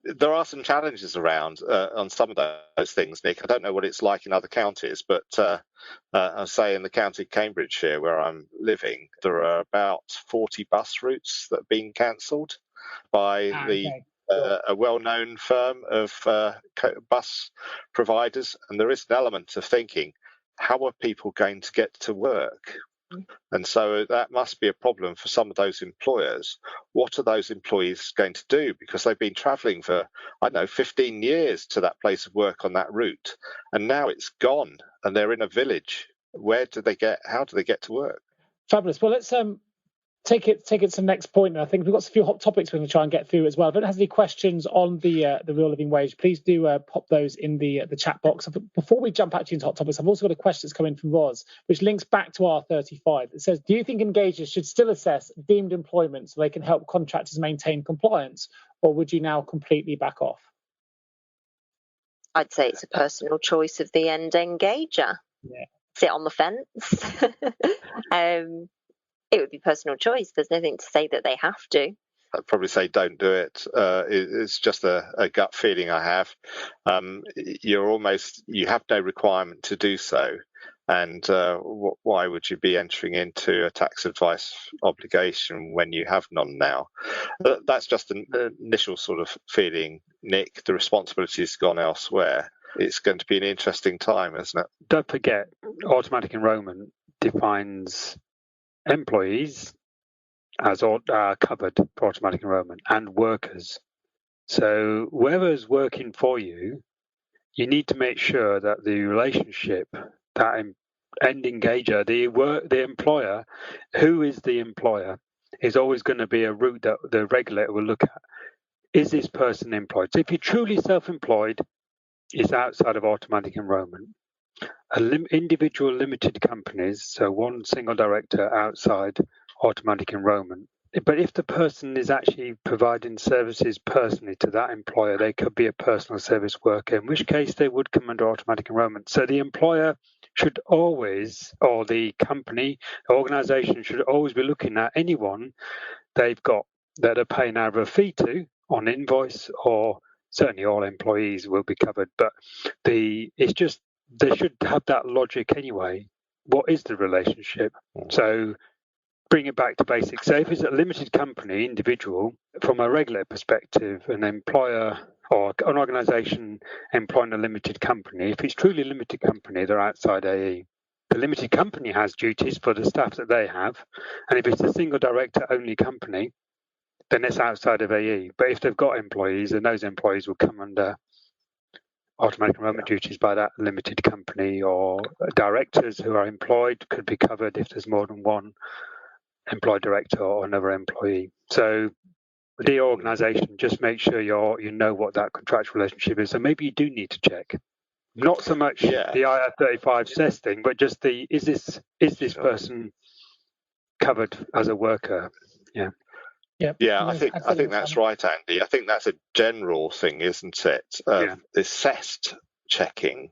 There are some challenges around on some of those things, Nick. I don't know what it's like in other counties, but I say in the county of Cambridgeshire, where I'm living, there are about 40 bus routes that have been cancelled by a well-known firm of bus providers. And there is an element of thinking, how are people going to get to work? And so that must be a problem for some of those employers. What are those employees going to do? Because they've been travelling for, 15 years to that place of work on that route. And now it's gone and they're in a village. How do they get to work? Fabulous. Well, let's take it to the next point. And I think we've got a few hot topics we're going to try and get through as well. If anyone has any questions on the real living wage, please do pop those in the chat box. Before we jump actually into hot topics, I've also got a question that's coming from Roz, which links back to R35. It says, do you think engagers should still assess deemed employment so they can help contractors maintain compliance, or would you now completely back off? I'd say it's a personal choice of the end engager. Yeah. Sit on the fence. It would be personal choice. There's nothing to say that they have to. I'd probably say don't do it. It's just a gut feeling I have. You have no requirement to do so. And why would you be entering into a tax advice obligation when you have none now? That's just an initial sort of feeling, Nick. The responsibility's gone elsewhere. It's going to be an interesting time, isn't it? Don't forget, automatic enrolment defines employees as covered for automatic enrolment and workers. So whoever's working for you, you need to make sure that the relationship, that end engager, the employer, who is the employer, is always going to be a route that the regulator will look at. Is this person employed? So if you're truly self-employed, it's outside of automatic enrolment. Individual limited companies, so one single director, outside automatic enrolment. But if the person is actually providing services personally to that employer, they could be a personal service worker, in which case they would come under automatic enrolment. So the employer should always, or the company, organisation should always be looking at anyone they've got that are paying either a fee to on invoice, or certainly all employees will be covered. But it's just, they should have that logic anyway. What is the relationship? So bring it back to basics. So if it's a limited company, individual, from a regulator perspective, an employer or an organisation employing a limited company, if it's truly a limited company, they're outside AE. The limited company has duties for the staff that they have, and if it's a single director only company, then it's outside of AE. But if they've got employees, then those employees will come under automatic enrolment duties by that limited company, or directors who are employed could be covered if there's more than one employed director or another employee. So the organisation, just make sure you know what that contractual relationship is. So maybe you do need to check. Not so much the IR35 says thing, but just is this person covered as a worker? Yeah. Yeah, I think that's right, Andy. I think that's a general thing, isn't it? The assessed checking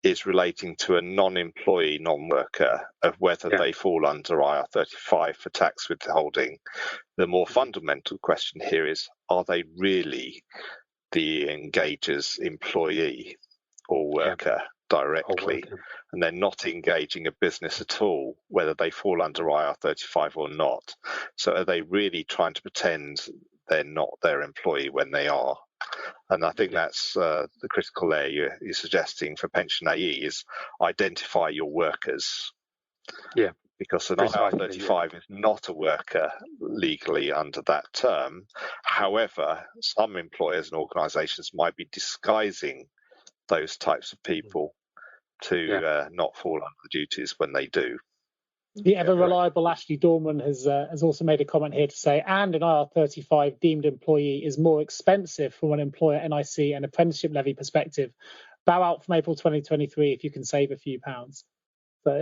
is relating to a non-employee, non-worker, of whether they fall under IR35 for tax withholding. The more fundamental question here is, are they really the engager's employee or worker directly? And they're not engaging a business at all, whether they fall under IR35 or not. So are they really trying to pretend they're not their employee when they are? And I think that's the critical layer you're suggesting for pension AE is identify your workers. Yeah. Because an IR35 is not a worker legally under that term. However, some employers and organisations might be disguising those types of people to not fall under the duties when they do. The ever-reliable Ashley Dorman has also made a comment here to say, and an IR35 deemed employee is more expensive from an employer NIC and apprenticeship levy perspective. Bow out from April 2023 if you can save a few pounds. So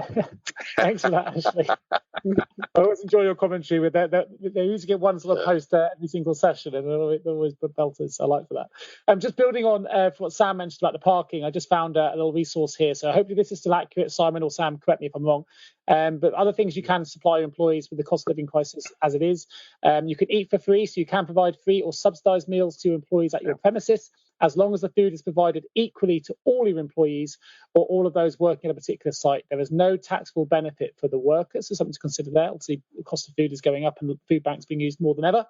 thanks for that, Ashley. I always enjoy your commentary with that. They usually get one sort of post every single session, and they're always belters. So I like for that. Just building on what Sam mentioned about the parking, I just found a little resource here. So hopefully this is still accurate. Simon or Sam, correct me if I'm wrong. But other things you can supply your employees with the cost of living crisis as it is. You can eat for free, so you can provide free or subsidised meals to your employees at your premises, as long as the food is provided equally to all your employees or all of those working at a particular site. There is no taxable benefit for the workers, so something to consider there. Obviously, the cost of food is going up and the food bank's being used more than ever.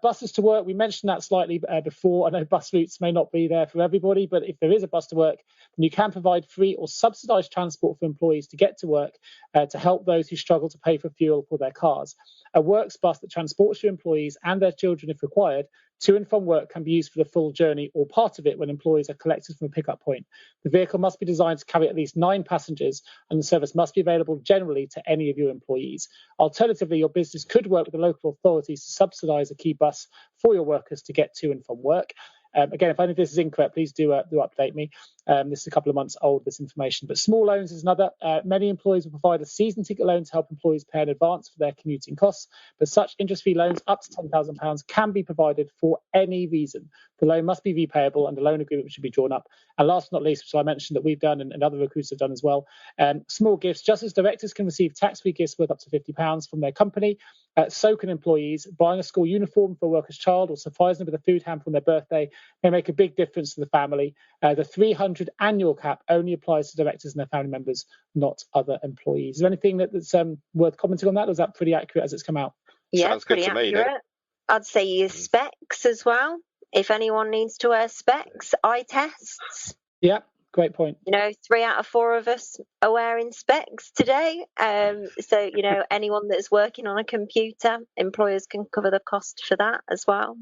Buses to work, we mentioned that slightly before. I know bus routes may not be there for everybody, but if there is a bus to work, then you can provide free or subsidised transport for employees to get to work to help those who struggle to pay for fuel for their cars. A works bus that transports your employees and their children, if required, to and from work can be used for the full journey or part of it when employees are collected from a pickup point. The vehicle must be designed to carry at least 9 passengers, and the service must be available generally to any of your employees. Alternatively, your business could work with the local authorities to subsidise a key bus for your workers to get to and from work. Again, if any of this is incorrect, please do update me. This is a couple of months old, this information. But small loans is another. Many employers will provide a season ticket loan to help employees pay in advance for their commuting costs. But such interest-free loans up to £10,000 can be provided for any reason. The loan must be repayable and the loan agreement should be drawn up. And last but not least, which I mentioned that we've done and other recruiters have done as well, small gifts. Just as directors can receive tax-free gifts worth up to £50 from their company, so can employees. Buying a school uniform for a worker's child or surprising them with a food hamper on their birthday may make a big difference to the family. The 300 annual cap only applies to directors and their family members, not other employees. Is there anything that's worth commenting on that, or is that pretty accurate as it's come out? Yeah, sounds good to me. I'd say use specs as well. If anyone needs to wear specs, eye tests. Yeah, great point. 3 out of 4 of us are wearing specs today. So, anyone that's working on a computer, employers can cover the cost for that as well.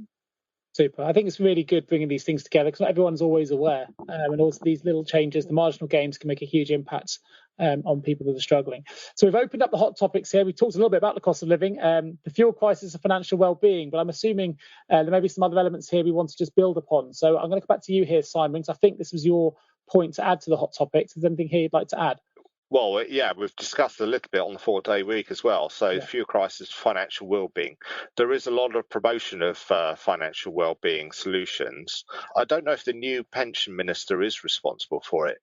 Super. I think it's really good bringing these things together because not everyone's always aware. And also these little changes, the marginal gains can make a huge impact on people that are struggling. So we've opened up the hot topics here. We talked a little bit about the cost of living, the fuel crisis and financial well-being, but I'm assuming there may be some other elements here we want to just build upon. So I'm going to come back to you here, Simon, because I think this was your point to add to the hot topics. Is there anything here you'd like to add? Well, yeah, we've discussed a little bit on the 4-day week as well. So fuel crisis, financial well-being. There is a lot of promotion of financial well-being solutions. I don't know if the new pension minister is responsible for it,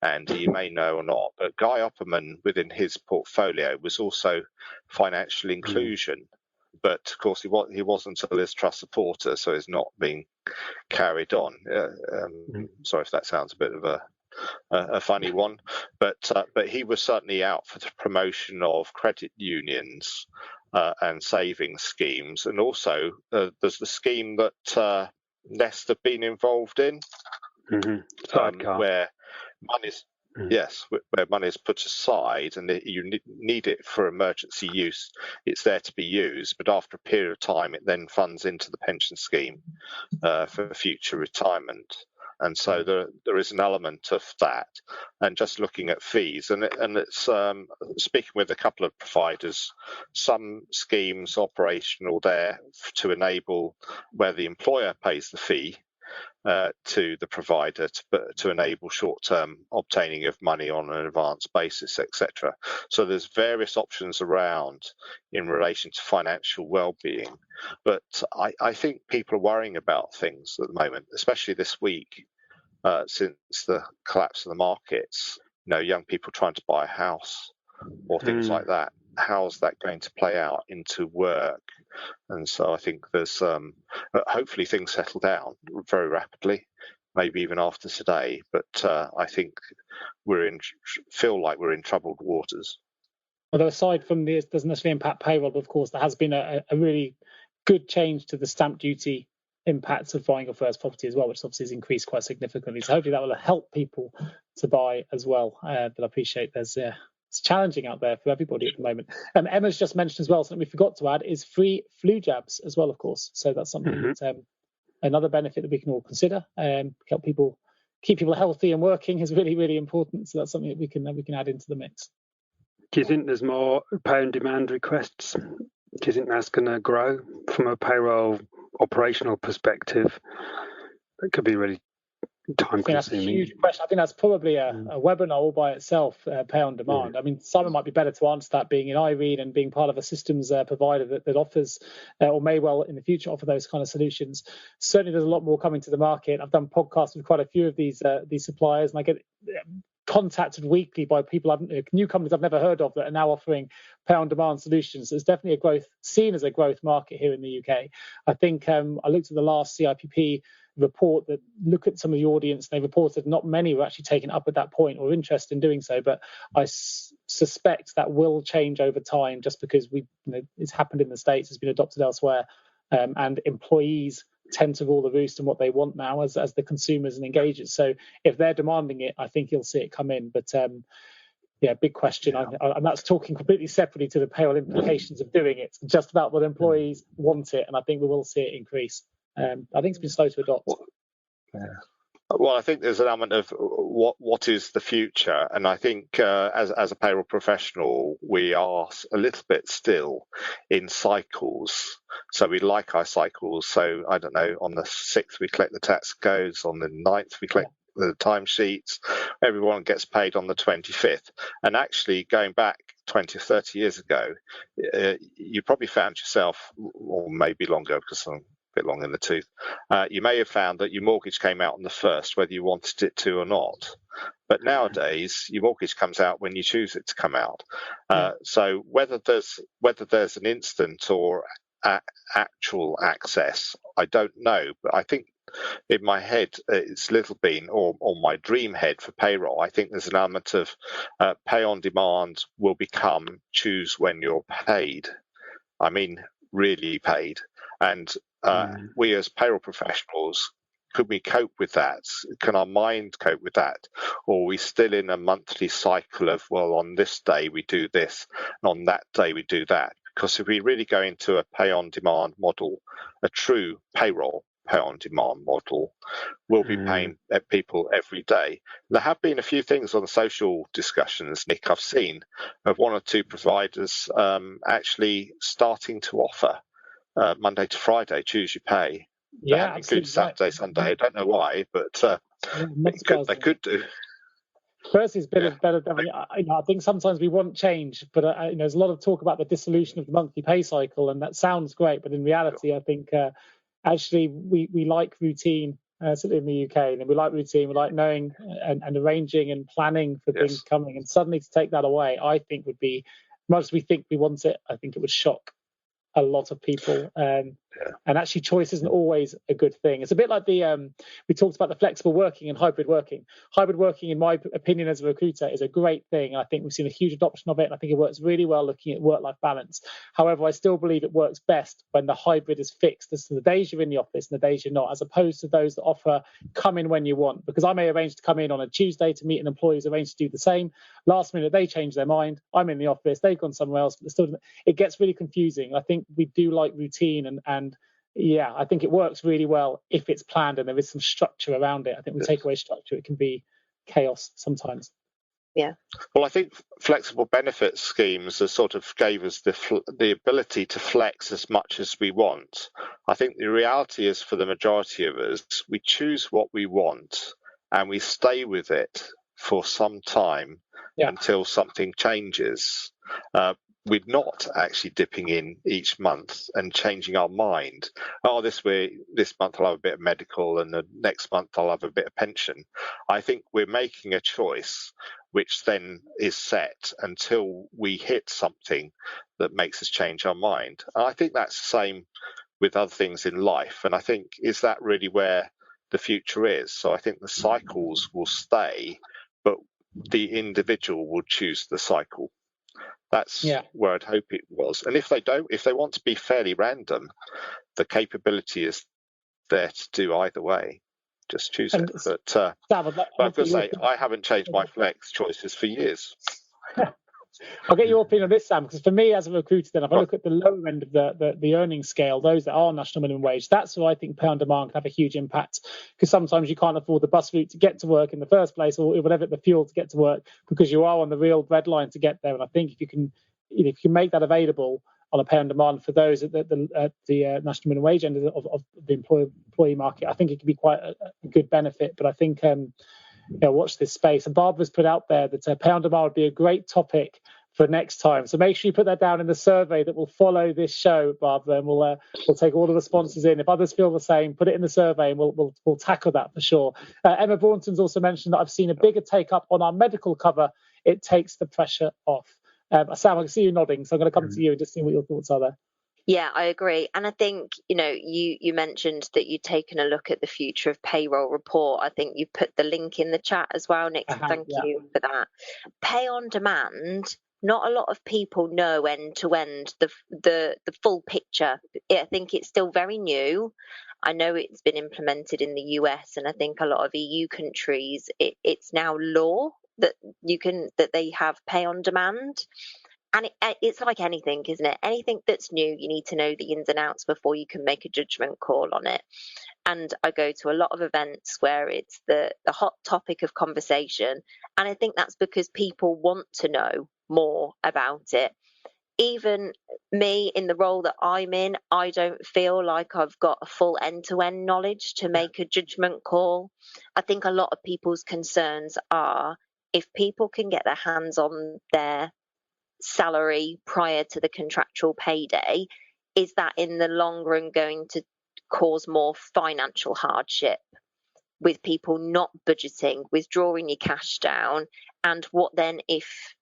and you may know or not, but Guy Opperman within his portfolio was also financial inclusion. But of course, he wasn't a Liz Truss supporter, so it's not being carried on. Sorry if that sounds a bit of a funny one, but he was certainly out for the promotion of credit unions and savings schemes, and also there's the scheme that Nest have been involved in, where money's where money is put aside and you need it for emergency use. It's there to be used, but after a period of time, it then funds into the pension scheme for future retirement. And so there is an element of that. And just looking at fees, and it's speaking with a couple of providers, some schemes operational there to enable where the employer pays the fee to the provider to enable short-term obtaining of money on an advance basis, etc. So there's various options around in relation to financial well-being. But I think people are worrying about things at the moment, especially this week since the collapse of the markets. Young people trying to buy a house or things like that. How's that going to play out into work? And so I think there's hopefully things settle down very rapidly, maybe even after today. But I think feel like we're in troubled waters. Although aside from this, doesn't necessarily impact payroll, but of course there has been a really good change to the stamp duty impacts of buying your first property as well, which obviously has increased quite significantly. So hopefully that will help people to buy as well. But I appreciate it's challenging out there for everybody at the moment. Emma's just mentioned as well, something we forgot to add is free flu jabs as well, of course. So that's something that another benefit that we can all consider. Keep people healthy and working is really, really important. So that's something that we can add into the mix. Do you think there's more pay on demand requests? Do you think that's going to grow from a payroll operational perspective? That could be really time-consuming. That's a huge question. I think that's probably a webinar all by itself, pay on demand. I mean, Simon might be better to answer that, being in IREAD and being part of a systems provider that offers or may well in the future offer those kind of solutions. Certainly there's a lot more coming to the market. I've done podcasts with quite a few of these suppliers, and I get contacted weekly by people, new companies I've never heard of that are now offering pay on demand solutions. There's definitely seen as a growth market here in the UK. I think I looked at the last CIPP report that looked at some of the audience. They reported not many were actually taken up at that point or interested in doing so, but I suspect that will change over time, just because it's happened in the States, it's been adopted elsewhere, and employees tend to rule the roost in what they want now as the consumers and engagers. So if they're demanding it, I think you'll see it come in. But big question. And that's talking completely separately to the payroll implications of doing it. It's just about whether employees want it, and I think we will see it increase. I think it's been slow to adopt. Well, I think there's an element of what is the future, and I think as a payroll professional, we are a little bit still in cycles. So we like our cycles. So I don't know, on the 6th we collect the tax codes, on the 9th we collect the timesheets. Everyone gets paid on the 25th. And actually, going back 20 or 30 years ago, you probably found yourself, or maybe longer because I'm bit long in the tooth, you may have found that your mortgage came out on the 1st, whether you wanted it to or not. But nowadays, your mortgage comes out when you choose it to come out. So whether there's an instant or actual access, I don't know. But I think in my head, it's little been, or my dream head for payroll, I think there's an element of pay on demand will become choose when you're paid. I mean, really paid. And we as payroll professionals, could we cope with that? Can our mind cope with that? Or are we still in a monthly cycle of, well, on this day we do this, and on that day we do that? Because if we really go into a pay-on-demand model, a true payroll pay-on-demand model, we'll be paying people every day. There have been a few things on the social discussions, Nick, I've seen, of one or two providers actually starting to offer Monday to Friday, choose your pay. Yeah, include Saturday, Sunday. I don't know why, but they could do. First, it's better. I think sometimes we want change, but there's a lot of talk about the dissolution of the monthly pay cycle, and that sounds great. But in reality, I think actually we like routine, certainly in the UK, and we like routine. We like knowing and arranging and planning for things coming. And suddenly to take that away, I think would be, much as we think we want it, I think it would shock a lot of people. And actually choice isn't always a good thing. It's a bit like we talked about the flexible working and hybrid working. Hybrid working, in my opinion as a recruiter, is a great thing. I think we've seen a huge adoption of it, and I think it works really well looking at work-life balance. However, I still believe it works best when the hybrid is fixed as to the days you're in the office and the days you're not, as opposed to those that offer come in when you want. Because I may arrange to come in on a Tuesday to meet an employee who's arranged to do the same. Last minute, they change their mind. I'm in the office, they've gone somewhere else, but still, it gets really confusing. I think we do like routine and yeah, I think it works really well if it's planned and there is some structure around it. I think we take away structure, it can be chaos sometimes. Yeah. Well, I think flexible benefit schemes have sort of gave us the ability to flex as much as we want. I think the reality is for the majority of us, we choose what we want and we stay with it for some time until something changes. We're not actually dipping in each month and changing our mind. Oh, this month I'll have a bit of medical and the next month I'll have a bit of pension. I think we're making a choice which then is set until we hit something that makes us change our mind. And I think that's the same with other things in life. And I think, is that really where the future is? So I think the cycles will stay, but the individual will choose the cycle. That's where I'd hope it was. And if they want to be fairly random, the capability is there to do either way. Just choose it. But Sam, I've got to say, I haven't changed my flex choices for years. I'll get your opinion on this, Sam, because for me as a recruiter, then if I look at the lower end of the earnings scale, those that are national minimum wage, that's where I think pay on demand can have a huge impact, because sometimes you can't afford the bus route to get to work in the first place, or whatever, the fuel to get to work, because you are on the real red line to get there. And I think if you can make that available on a pay on demand for those at the national minimum wage end of the employee market, I think it can be quite a good benefit. But I think watch this space. And Barbara's put out there that pay on demand would be a great topic for next time. So make sure you put that down in the survey that will follow this show, Barbara, and we'll take all of the sponsors in. If others feel the same, put it in the survey and we'll tackle that for sure. Emma Braunton's also mentioned that I've seen a bigger take up on our medical cover. It takes the pressure off. Sam, I can see you nodding, so I'm going to come to you and just see what your thoughts are there. Yeah, I agree. And I think, you mentioned that you'd taken a look at the future of payroll report. I think you put the link in the chat as well, Nick. So thank you for that. Pay on demand, not a lot of people know end to end the full picture. I think it's still very new. I know it's been implemented in the US, and I think a lot of EU countries, it's now law that they have pay on demand. And it's like anything, isn't it? Anything that's new, you need to know the ins and outs before you can make a judgment call on it. And I go to a lot of events where it's the hot topic of conversation. And I think that's because people want to know more about it. Even me, in the role that I'm in, I don't feel like I've got a full end-to-end knowledge to make a judgment call. I think a lot of people's concerns are, if people can get their hands on their salary prior to the contractual payday, is that in the long run going to cause more financial hardship with people not budgeting, withdrawing your cash down? And what then if,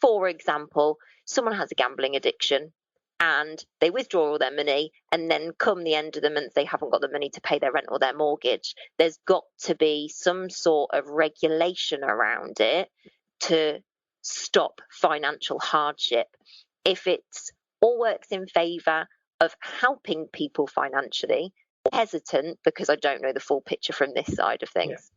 for example, someone has a gambling addiction and they withdraw all their money, and then come the end of the month they haven't got the money to pay their rent or their mortgage? There's got to be some sort of regulation around it to stop financial hardship. If it's all works in favour of helping people financially, hesitant because I don't know the full picture from this side of things.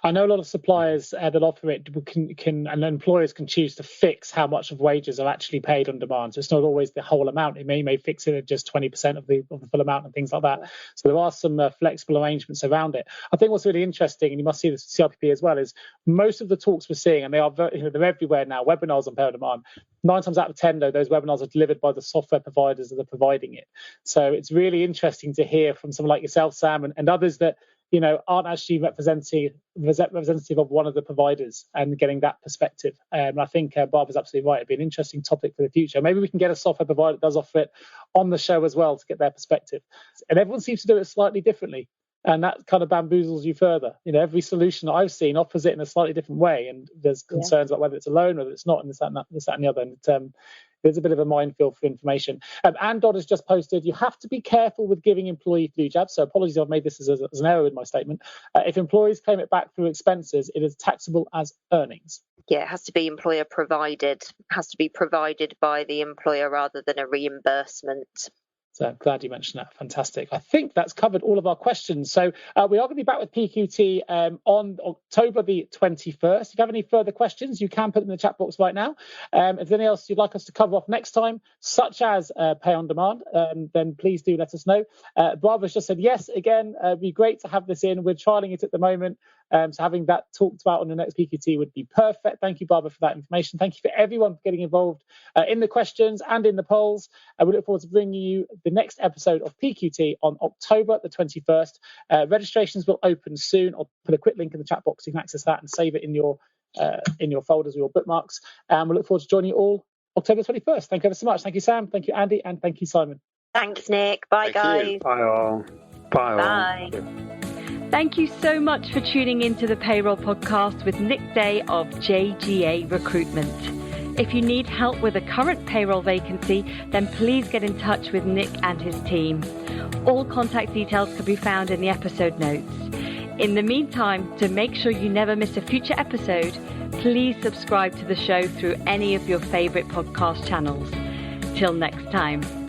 I know a lot of suppliers that offer it can and employers can choose to fix how much of wages are actually paid on demand. So it's not always the whole amount. It may fix it at just 20% of the full amount and things like that. So there are some flexible arrangements around it. I think what's really interesting, and you must see this with CIPP as well, is most of the talks we're seeing, and they are they're everywhere now, webinars on pay on demand. 9 times out of 10, though, those webinars are delivered by the software providers that are providing it. So it's really interesting to hear from someone like yourself, Sam, and others that aren't actually representative of one of the providers, and getting that perspective. I think Barbara's absolutely right. It'd be an interesting topic for the future. Maybe we can get a software provider that does offer it on the show as well to get their perspective. And everyone seems to do it slightly differently, and that kind of bamboozles you further. Every solution that I've seen offers it in a slightly different way, and there's concerns about whether it's a loan or whether it's not, and this, that, and the other. And there's a bit of a minefield for information. And Dodd has just posted, you have to be careful with giving employee flu jabs. So apologies, I've made this as an error in my statement. If employees claim it back through expenses, it is taxable as earnings. Yeah, it has to be employer provided, has to be provided by the employer rather than a reimbursement. So glad you mentioned that. Fantastic. I think that's covered all of our questions. So we are going to be back with PQT on October the 21st. If you have any further questions, you can put them in the chat box right now. If there's anything else you'd like us to cover off next time, such as pay on demand, then please do let us know. Barbara's just said, yes, again, it'd be great to have this in. We're trialing it at the moment. So having that talked about on the next PQT would be perfect. Thank you, Barbara, for that information. Thank you for everyone for getting involved in the questions and in the polls. We look forward to bringing you the next episode of PQT on October the 21st. Registrations will open soon. I'll put a quick link in the chat box so you can access that and save it in your folders or your bookmarks. And we look forward to joining you all October 21st. Thank you ever so much. Thank you, Sam. Thank you, Andy. And thank you, Simon. Thanks, Nick. Bye, guys. Bye all. Bye all. Bye. Thank you so much for tuning into the Payroll Podcast with Nick Day of JGA Recruitment. If you need help with a current payroll vacancy, then please get in touch with Nick and his team. All contact details can be found in the episode notes. In the meantime, to make sure you never miss a future episode, please subscribe to the show through any of your favourite podcast channels. Till next time.